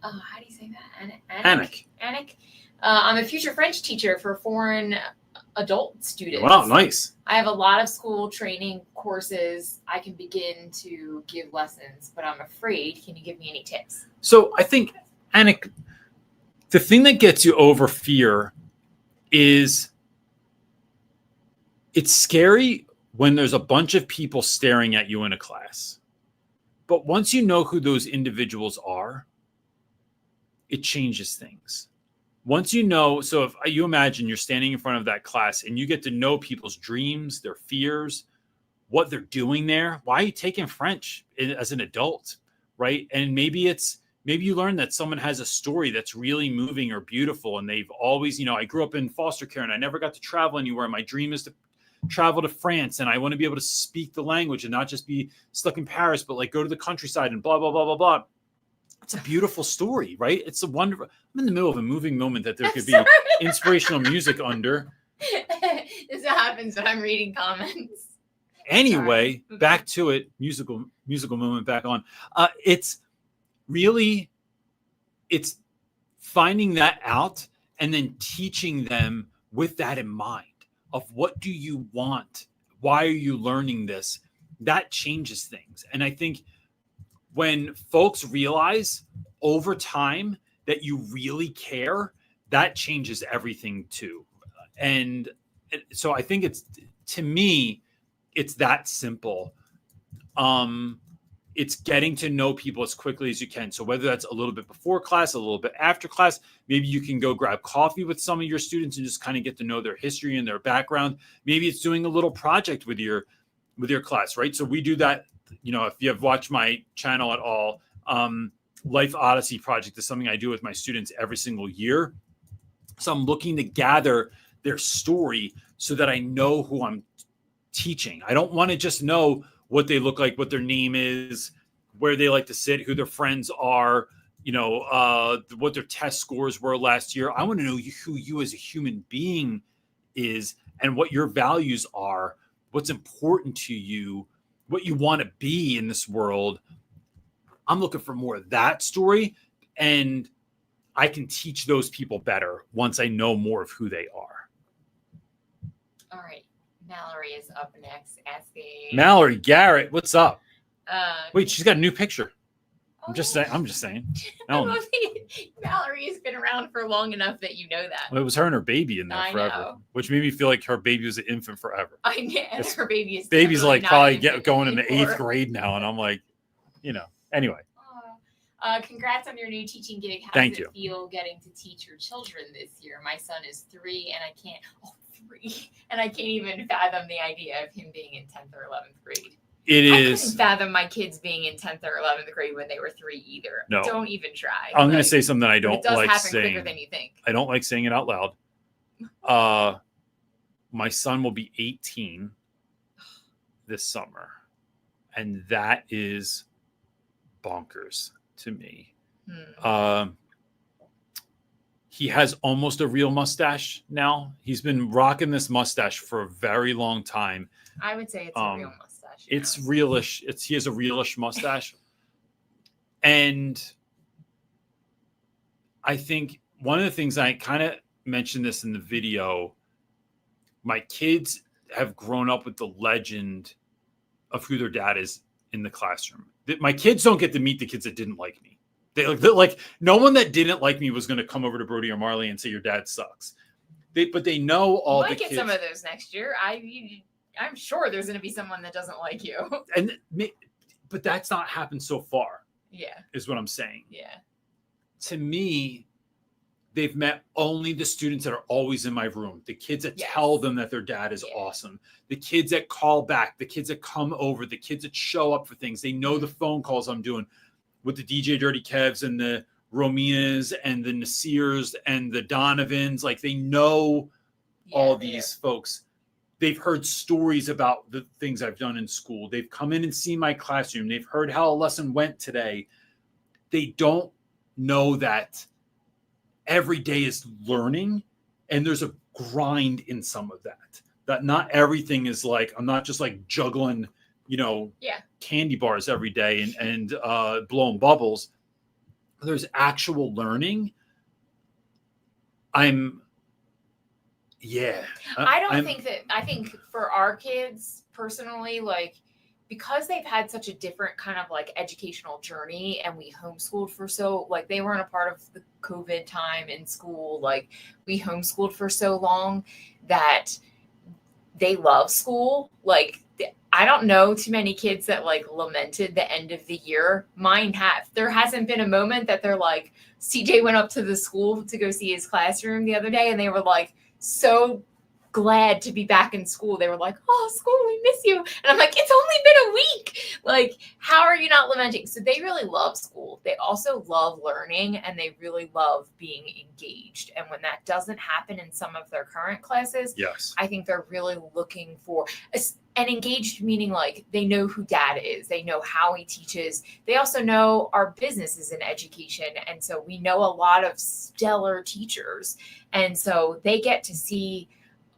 How do you say that? Anik. I'm a future French teacher for foreign adult students.
Wow, nice.
I have a lot of school training courses. I can begin to give lessons, but I'm afraid. Can you give me any tips?
So I think, Anik, the thing that gets you over fear is it's scary when there's a bunch of people staring at you in a class. But once you know who those individuals are, it changes things. Once you know, so if you imagine you're standing in front of that class and you get to know people's dreams, their fears, what they're doing there. Why are you taking French as an adult, right? And maybe you learn that someone has a story that's really moving or beautiful, and they've always, I grew up in foster care and I never got to travel anywhere. My dream is to travel to France, and I want to be able to speak the language and not just be stuck in Paris, but like go to the countryside and blah, blah, blah, blah, blah. It's a beautiful story, right? It's a wonderful. I'm in the middle of a moving moment that there could be inspirational music under.
This happens when I'm reading comments.
Anyway, back to it. Musical moment back on. It's finding that out and then teaching them with that in mind of what do you want? Why are you learning this? That changes things. And I think when folks realize over time that you really care, that changes everything too. And so I think to me, it's that simple. It's getting to know people as quickly as you can. So whether that's a little bit before class, a little bit after class, maybe you can go grab coffee with some of your students and just kind of get to know their history and their background. Maybe it's doing a little project with your class, right? So we do that. If you have watched my channel at all, Life Odyssey project is something I do with my students every single year. So I'm looking to gather their story so that I know who I'm teaching. I don't want to just know what they look like, what their name is, where they like to sit, who their friends are, what their test scores were last year. I want to know who you as a human being is and what your values are, what's important to you, what you want to be in this world. I'm looking for more of that story, and I can teach those people better once I know more of who they are.
All right. Mallory is up next asking.
Mallory Garrett, what's up? Wait, she's got a new picture. I'm just saying.
Mallory has been around for long enough that you know that.
Well, it was her and her baby in there forever, which made me feel like her baby was an infant forever.
I know. Her baby's
like probably going into 8th grade now, and I'm like, anyway.
Congrats on your new teaching gig. How
Thank
does
you.
it feel getting to teach your children this year? My son is 3, and I can't even fathom the idea of him being in 10th or 11th grade.
I
couldn't fathom my kids being in 10th or 11th grade when they were 3 either.
No.
Don't even try.
I'm going to say something I don't
it does
like
happen
saying.
Quicker than you think.
I don't like saying it out loud. My son will be 18 this summer, and that is bonkers to me. He has almost a real mustache now. He's been rocking this mustache for a very long time.
I would say it's a real mustache.
It's realish. He has a realish mustache. And I think one of the things I kind of mentioned this in the video, my kids have grown up with the legend of who their dad is in the classroom. My kids don't get to meet the kids that didn't like me. They're like no one that didn't like me was going to come over to Brody or Marley and say your dad sucks. But they know all the kids.
Might get some of those next year. I'm sure there's going to be someone that doesn't like you.
But that's not happened so far.
Yeah.
Is what I'm saying.
Yeah.
To me, they've met only the students that are always in my room. The kids that tell them that their dad is awesome. The kids that call back. The kids that come over. The kids that show up for things. They know the phone calls I'm doing with the DJ Dirty Kevs and the Rominas and the Nasirs and the Donovans. Like they know all these folks. They've heard stories about the things I've done in school. They've come in and seen my classroom. They've heard how a lesson went today. They don't know that every day is learning and there's a grind in some of that. That not everything is like, I'm not just like juggling, candy bars every day and blowing bubbles. There's actual learning.
I think for our kids personally, like, because they've had such a different kind of like educational journey and we homeschooled for they weren't a part of the COVID time in school. Like we homeschooled for so long that they love school. Like I don't know too many kids that like lamented the end of the year. Mine have. There hasn't been a moment that they're like, CJ went up to the school to go see his classroom the other day and they were like so glad to be back in school. They were like, oh, school, we miss you. And I'm like, it's only been a week. Like, how are you not lamenting? So they really love school. They also love learning and they really love being engaged. And when that doesn't happen in some of their current classes, I think they're really looking for and engaged, meaning like they know who dad is. They know how he teaches. They also know our business is in education. And so we know a lot of stellar teachers. And so they get to see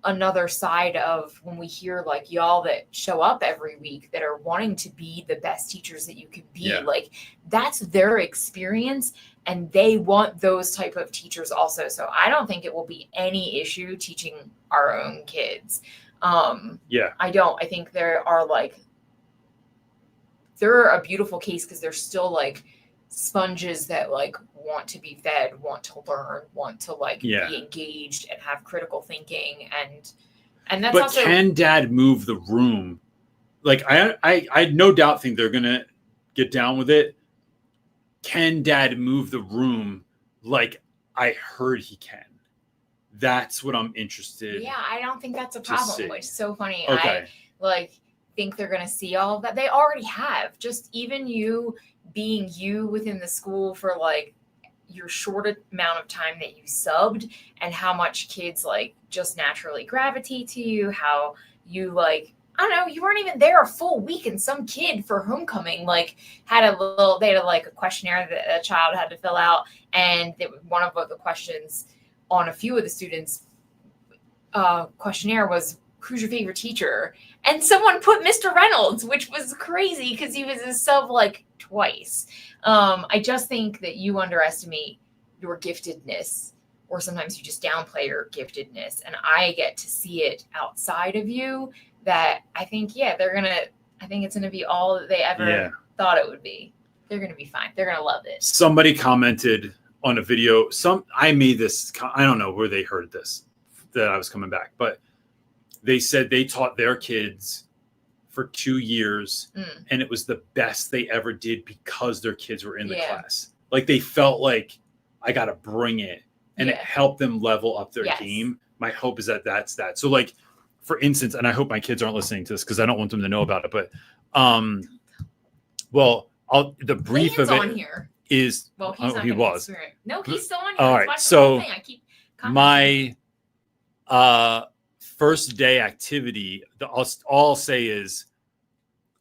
another side of when we hear like y'all that show up every week that are wanting to be the best teachers that you can be. Like that's their experience and they want those type of teachers also. So I don't think it will be any issue teaching our own kids. I don't. I think they're a beautiful case because they're still like sponges that like want to be fed, want to learn, want to like be engaged and have critical thinking and that's
also. But can dad move the room? Like I no doubt think they're gonna get down with it. Can dad move the room like I heard he can? That's what I'm interested.
Yeah, I don't think that's a problem, which is so funny.
Okay.
I think they're going to see all of that. They already have. Just even you being you within the school for like your short amount of time that you subbed and how much kids like just naturally gravitate to you, how you like, I don't know, you weren't even there a full week and some kid for homecoming they had a questionnaire that a child had to fill out and one of the questions on a few of the students' questionnaire was, who's your favorite teacher? And someone put Mr. Reynolds, which was crazy because he was a sub like twice. I just think that you underestimate your giftedness or sometimes you just downplay your giftedness. And I get to see it outside of you that I think, I think it's going to be all that they ever thought it would be. They're going to be fine. They're going to love it.
Somebody commented on a video, I made this, I don't know where they heard this, that I was coming back, but they said they taught their kids for 2 years and it was the best they ever did because their kids were in the class. Like they felt like I got to bring it and it helped them level up their game. My hope is that that's that. So like, for instance, and I hope my kids aren't listening to this because I don't want them to know about it, but the brief
Lean's
of it
on here.
Is
he was. No, he's still on here.
All right. So my first day activity, all I'll say is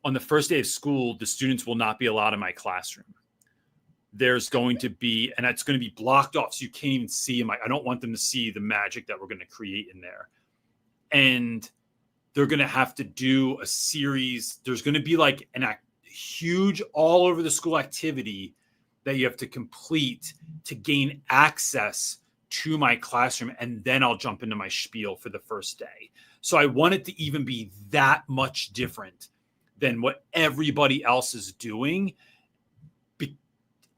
on the first day of school, the students will not be allowed in my classroom. There's going to be, and it's going to be blocked off so you can't even see them. I don't want them to see the magic that we're going to create in there. And they're going to have to do a series. There's going to be like huge all over the school activity that you have to complete to gain access to my classroom, and then I'll jump into my spiel for the first day. So I want it to even be that much different than what everybody else is doing.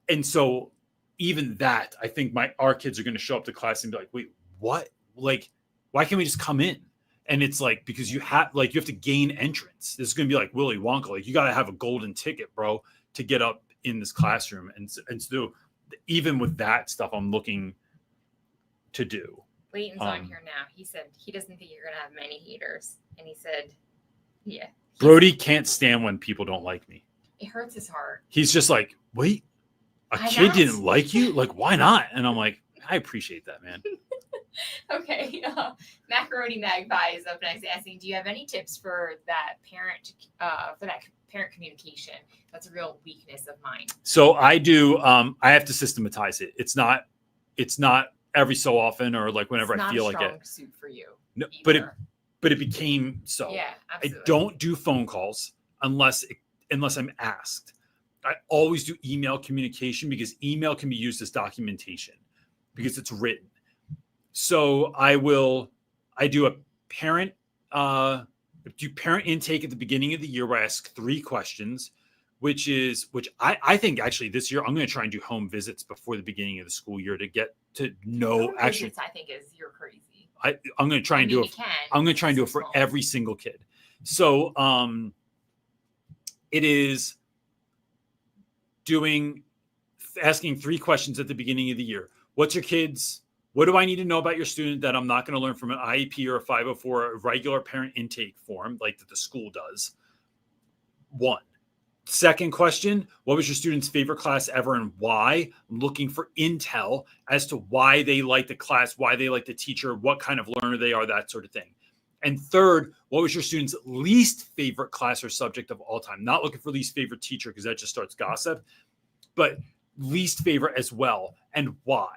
And so even that, I think our kids are going to show up to class and be like, wait, what? Like, why can't we just come in? And it's like, because you have to gain entrance. This is going to be like Willy Wonka. Like, you got to have a golden ticket, bro, to get up in this classroom. And so even with that stuff, I'm looking to do.
Layton's on here now. He said he doesn't think you're going to have many haters. And he said, yeah.
Brody can't stand when people don't like me.
It hurts his heart.
He's just like, wait, a kid didn't like you? Like, why not? And I'm like, I appreciate that, man.
Okay. Macaroni Magpie is up next asking, do you have any tips for that parent communication? That's a real weakness of mine.
So I do, I have to systematize it. It's not every so often, or like whenever I feel like it.
It's not a strong suit for you.
No, but it became so.
Yeah, absolutely.
I don't do phone calls unless I'm asked. I always do email communication, because email can be used as documentation because it's written. So I do a parent intake at the beginning of the year where I ask 3 questions, which I think actually this year I'm going to try and do home visits before the beginning of the school year to get to know
home
actually.
Visits, I think you're crazy.
I'm going to try and do it. I'm going to try and do it for every single kid. So it is asking 3 questions at the beginning of the year. What's your kids? What do I need to know about your student that I'm not going to learn from an IEP or a 504 or a regular parent intake form like that the school does? 1. Second question, what was your student's favorite class ever and why? I'm looking for intel as to why they like the class, why they like the teacher, what kind of learner they are, that sort of thing. And third, what was your student's least favorite class or subject of all time? Not looking for least favorite teacher, because that just starts gossip, but least favorite as well, and why.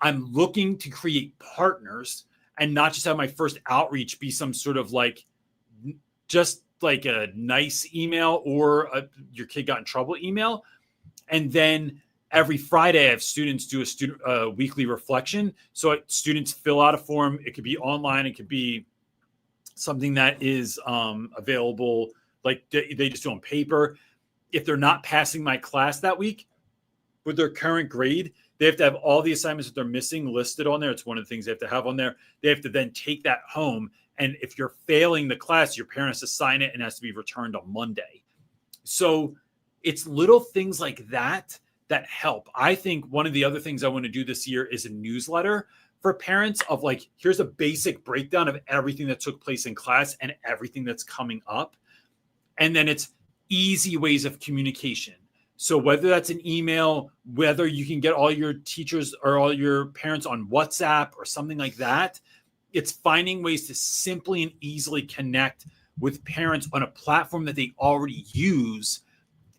I'm looking to create partners and not just have my first outreach be some sort of like, just like a nice email or your kid got in trouble email. And then every Friday I have students do a weekly reflection. So students fill out a form. It could be online. It could be something that is available. Like they just do on paper. If they're not passing my class that week with their current grade, they have to have all the assignments that they're missing listed on there. It's one of the things they have to have on there. They have to then take that home. And if you're failing the class, your parent has to sign it and has to be returned on Monday. So it's little things like that help. I think one of the other things I want to do this year is a newsletter for parents of like, here's a basic breakdown of everything that took place in class and everything that's coming up. And then it's easy ways of communication. So whether that's an email, whether you can get all your teachers or all your parents on WhatsApp or something like that, it's finding ways to simply and easily connect with parents on a platform that they already use.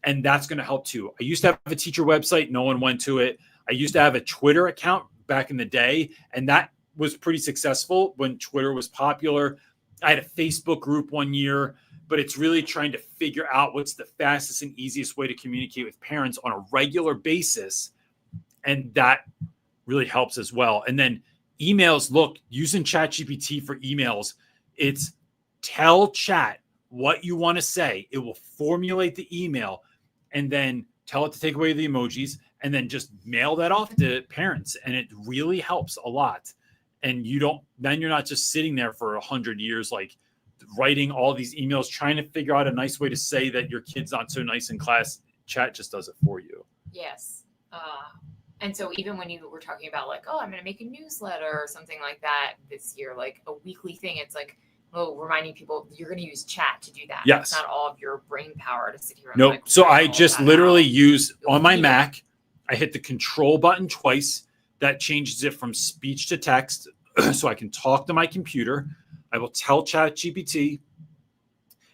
And that's going to help too. I used to have a teacher website. No one went to it. I used to have a Twitter account back in the day, and that was pretty successful when Twitter was popular. I had a Facebook group one year, but it's really trying to figure out what's the fastest and easiest way to communicate with parents on a regular basis. And that really helps as well. And then emails, look, using ChatGPT for emails, it's tell chat what you want to say. It will formulate the email and then tell it to take away the emojis and then just mail that off to parents. And it really helps a lot. And then you're not just sitting there for 100 years, like writing all these emails, trying to figure out a nice way to say that your kid's not so nice in class. Chat just does it for you.
Yes. And so even when you were talking about like, oh, I'm going to make a newsletter or something like that this year, like a weekly thing, it's like, reminding people you're going to use chat to do that.
Yes.
It's not all of your brain power to sit here.
Nope. Like, so I just literally use on my Mac, I hit the control button twice. That changes it from speech to text. So I can talk to my computer. I will tell ChatGPT,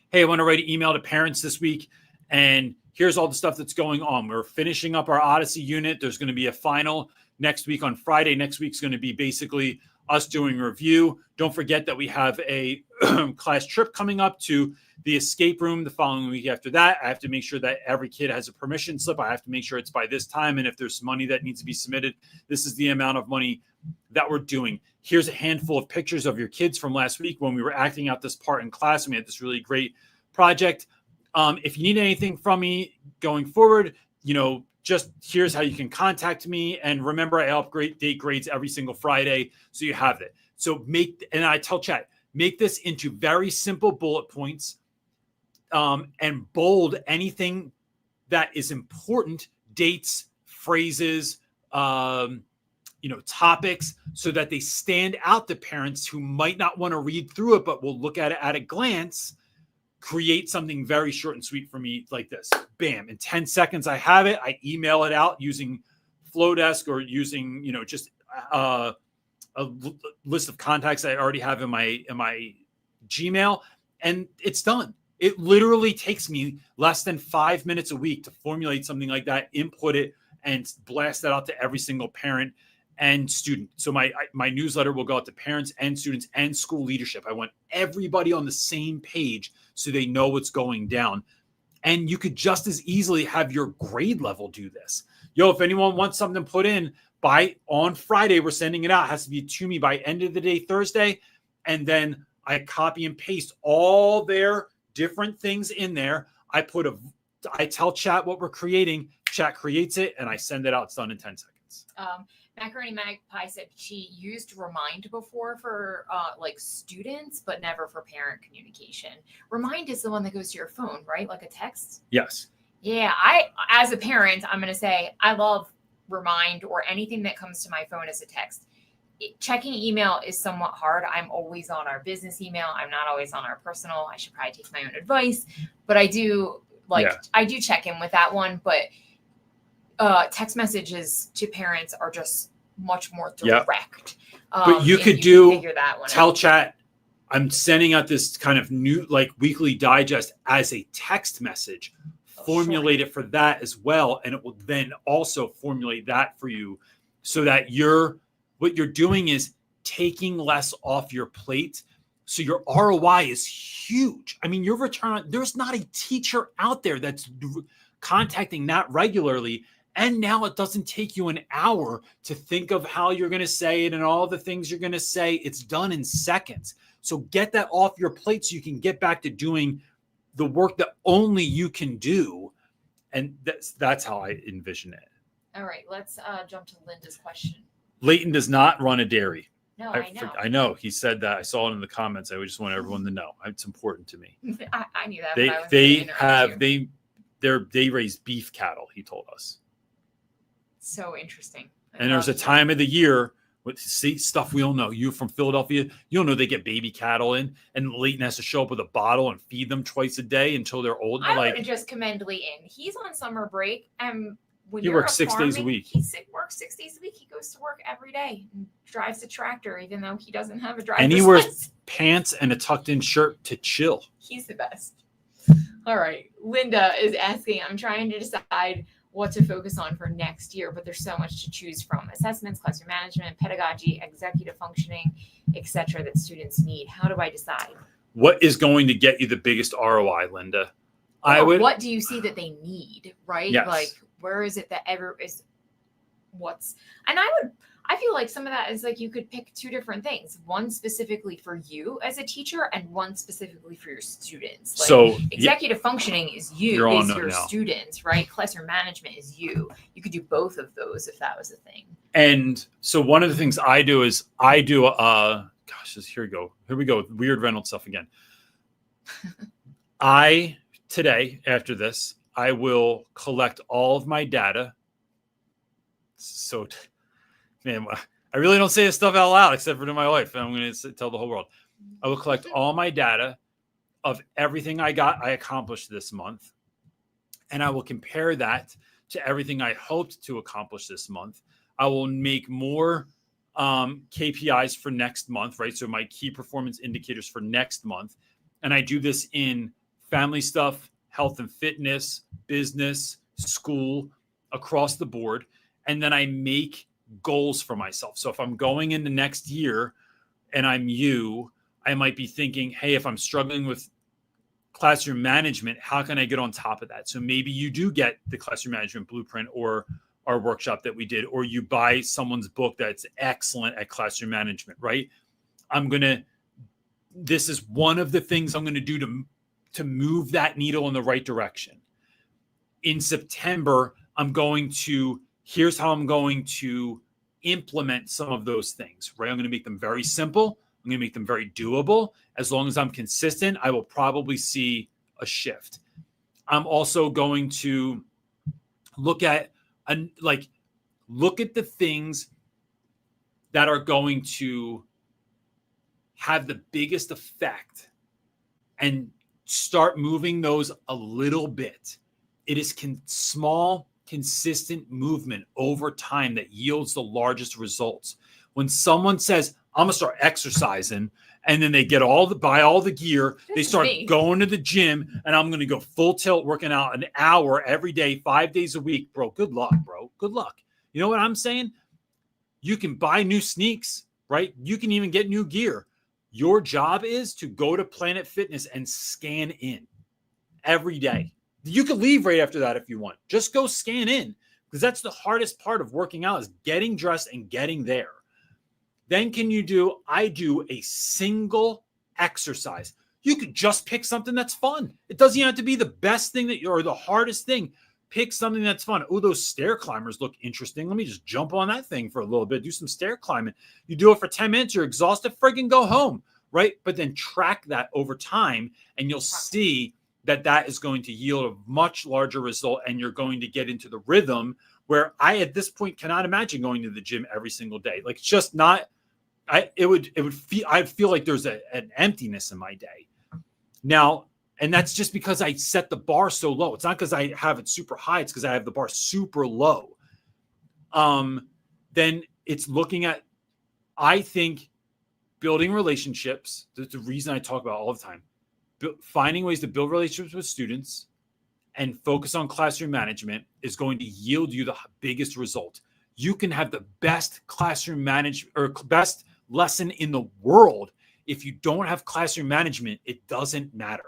hey, I want to write an email to parents this week. And here's all the stuff that's going on. We're finishing up our Odyssey unit. There's going to be a final next week on Friday. Next week's going to be basically us doing review. Don't forget that we have a class trip coming up to the escape room the following week after that. I have to make sure that every kid has a permission slip. I have to make sure it's by this time. And if there's money that needs to be submitted, this is the amount of money that we're doing. Here's a handful of pictures of your kids from last week when we were acting out this part in class, and we had this really great project. If you need anything from me going forward, just here's how you can contact me. And remember, I update grades every single Friday, so you have it. So and I tell chat, make this into very simple bullet points, and bold anything that is important, dates, phrases, topics, so that they stand out to parents who might not want to read through it, but will look at it at a glance. Create something very short and sweet for me like this. Bam. In 10 seconds, I have it. I email it out using Flowdesk or using, just a list of contacts I already have in my Gmail, and it's done. It literally takes me less than 5 minutes a week to formulate something like that, input it, and blast that out to every single parent and student. So my newsletter will go out to parents and students and school leadership. I want everybody on the same page so they know what's going down. And you could just as easily have your grade level do this. If anyone wants something put in on Friday, we're sending it out. It has to be to me by end of the day, Thursday. And then I copy and paste all their different things in there. I tell chat what we're creating. Chat creates it, and I send it out. It's done in 10 seconds.
Macaroni Magpie said she used Remind before for students, but never for parent communication. Remind is the one that goes to your phone, right? Like a text?
Yes.
Yeah. As a parent, I'm going to say I love Remind or anything that comes to my phone as a text. Checking email is somewhat hard. I'm always on our business email. I'm not always on our personal. I should probably take my own advice, but I do I do check in with that one. But text messages to parents are just much more direct.
But you could figure that one tell out. Chat, I'm sending out this kind of new weekly digest as a text message. Formulate it for that as well, and it will then also formulate that for you, so that what you're doing is taking less off your plate. So your ROI is huge. I mean, your return, there's not a teacher out there that's contacting that regularly. And now it doesn't take you an hour to think of how you're going to say it and all the things you're going to say. It's done in seconds. So get that off your plate so you can get back to doing the work that only you can do. And that's how I envision it.
All right, let's jump to Linda's question.
Leighton does not run a dairy.
No, I know.
I know. He said that. I saw it in the comments. I just want everyone to know. It's important to me.
I knew that.
They raise beef cattle, he told us.
So interesting.
And there's a time of the year with stuff we don't know. You from Philadelphia, you don't know they get baby cattle in, and Leighton has to show up with a bottle and feed them twice a day until they're old.
I would just commend Leighton. He's on summer break, and when
he works 6 days a week.
He works 6 days a week. He goes to work every day and drives a tractor, even though he doesn't have a driver's
license. And he wears pants and a tucked-in shirt to chill.
He's the best. All right. Linda is asking, I'm trying to decide what to focus on for next year, but there's so much to choose from. Assessments, classroom management, pedagogy, executive functioning, etc. that students need. How do I decide? What
is going to get you the biggest ROI, Linda?
What do you see that they need, right?
Yes.
Where is it that I feel like some of that is you could pick two different things, one specifically for you as a teacher and one specifically for your students. Executive functioning is your students, right? Classroom management is you. You could do both of those if that was a thing.
And so one of the things I do is here we go. Weird Reynolds stuff again. Today, after this, I will collect all of my data. So, man, I really don't say this stuff out loud except for to my wife. And I'm going to tell the whole world. I will collect all my data of everything I accomplished this month. And I will compare that to everything I hoped to accomplish this month. I will make more KPIs for next month, right? So my key performance indicators for next month. And I do this in family stuff, health and fitness, business, school, across the board. And then I make goals for myself. So if I'm going into next year and I'm you, I might be thinking, hey, if I'm struggling with classroom management, how can I get on top of that? So maybe you do get the classroom management blueprint or our workshop that we did, or you buy someone's book that's excellent at classroom management, right? This is one of the things I'm going to do to move that needle in the right direction. In September, here's how I'm going to implement some of those things, right? I'm going to make them very simple. I'm going to make them very doable. As long as I'm consistent, I will probably see a shift. I'm also going to look at the things that are going to have the biggest effect and start moving those a little bit. It is small, consistent movement over time that yields the largest results. When someone says, I'm going to start exercising, and then they buy all the gear, they start going to the gym, and I'm going to go full tilt working out an hour every day, 5 days a week. Bro, good luck, bro. Good luck. You know what I'm saying? You can buy new sneaks, right? You can even get new gear. Your job is to go to Planet Fitness and scan in every day. You can leave right after that if you want. Just go scan in, because that's the hardest part of working out, is getting dressed and getting there. Then I do a single exercise. You could just pick something that's fun. It doesn't even have to be the best thing or the hardest thing. Pick something that's fun. Oh, those stair climbers look interesting. Let me just jump on that thing for a little bit. Do some stair climbing. You do it for 10 minutes. You're exhausted. Friggin' go home, right? But then track that over time, and you'll see that is going to yield a much larger result, and you're going to get into the rhythm where I, at this point, cannot imagine going to the gym every single day. Like, it's just not. I'd feel like there's an emptiness in my day now. And that's just because I set the bar so low. It's not because I have it super high. It's because I have the bar super low. Then it's looking at, I think, building relationships. That's the reason I talk about all the time. Finding ways to build relationships with students and focus on classroom management is going to yield you the biggest result. You can have the best classroom management or best lesson in the world. If you don't have classroom management, it doesn't matter.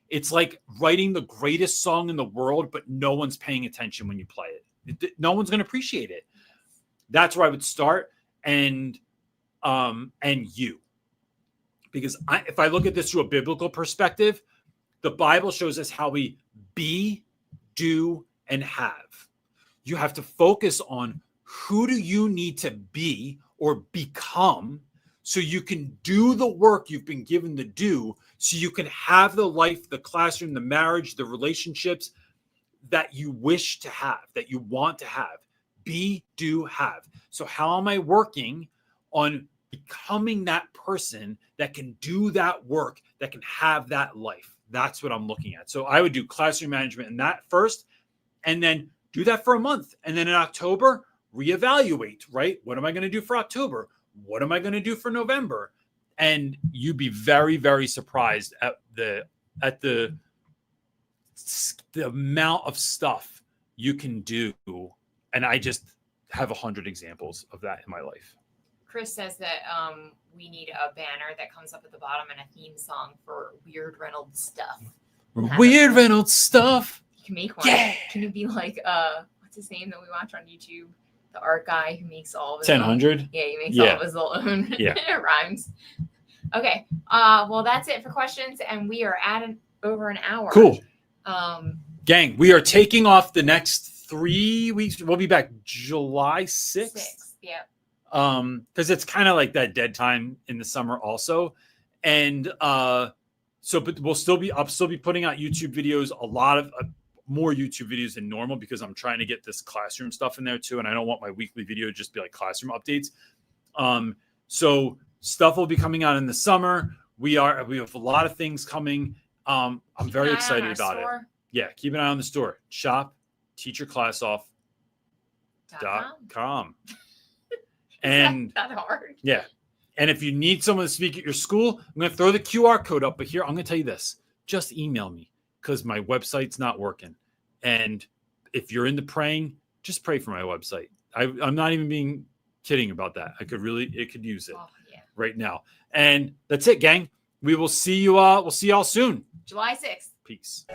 It's like writing the greatest song in the world, but no one's paying attention when you play it. No one's going to appreciate it. That's where I would start. And you, because if I look at this through a biblical perspective, the Bible shows us how we be, do, and have. You have to focus on who do you need to be or become so you can do the work you've been given to do, so you can have the life, the classroom, the marriage, the relationships that you wish to have, that you want to have. Be, do, have. So how am I working on becoming that person that can do that work, that can have that life? That's what I'm looking at. So I would do classroom management in that first, and then do that for a month. And then in October, reevaluate, right? What am I going to do for October? What am I going to do for November? And you'd be very, very surprised at the amount of stuff you can do. And I just have 100 examples of that in my life.
Chris says that we need a banner that comes up at the bottom and a theme song for Weird Reynolds stuff.
Weird Reynolds stuff.
You can make one.
Yeah.
Can it be like what's his name that we watch on YouTube? The art guy who makes all of his
1000.
Own. Yeah, he makes all of his own.
Yeah.
It rhymes. Okay. Well, that's it for questions, and we are at over an hour.
Cool. Gang, we are taking off the next 3 weeks. We'll be back July 6th.
Yeah.
Because it's kind of like that dead time in the summer also. And but I'll still be putting out YouTube videos, a lot of more YouTube videos than normal, because I'm trying to get this classroom stuff in there too. And I don't want my weekly video to just be like classroom updates. So stuff will be coming out in the summer. We have a lot of things coming. I'm very excited about it. Yeah. Keep an eye on the store. Shop teacherclassoff.com. And
that hard.
Yeah. And if you need someone to speak at your school, I'm going to throw the QR code up. But here, I'm going to tell you this. Just email me, because my website's not working. And if you're into praying, just pray for my website. I'm not even being kidding about that. It could use it
right
now. And that's it, gang. We will see you. We'll see y'all soon.
July 6th.
Peace.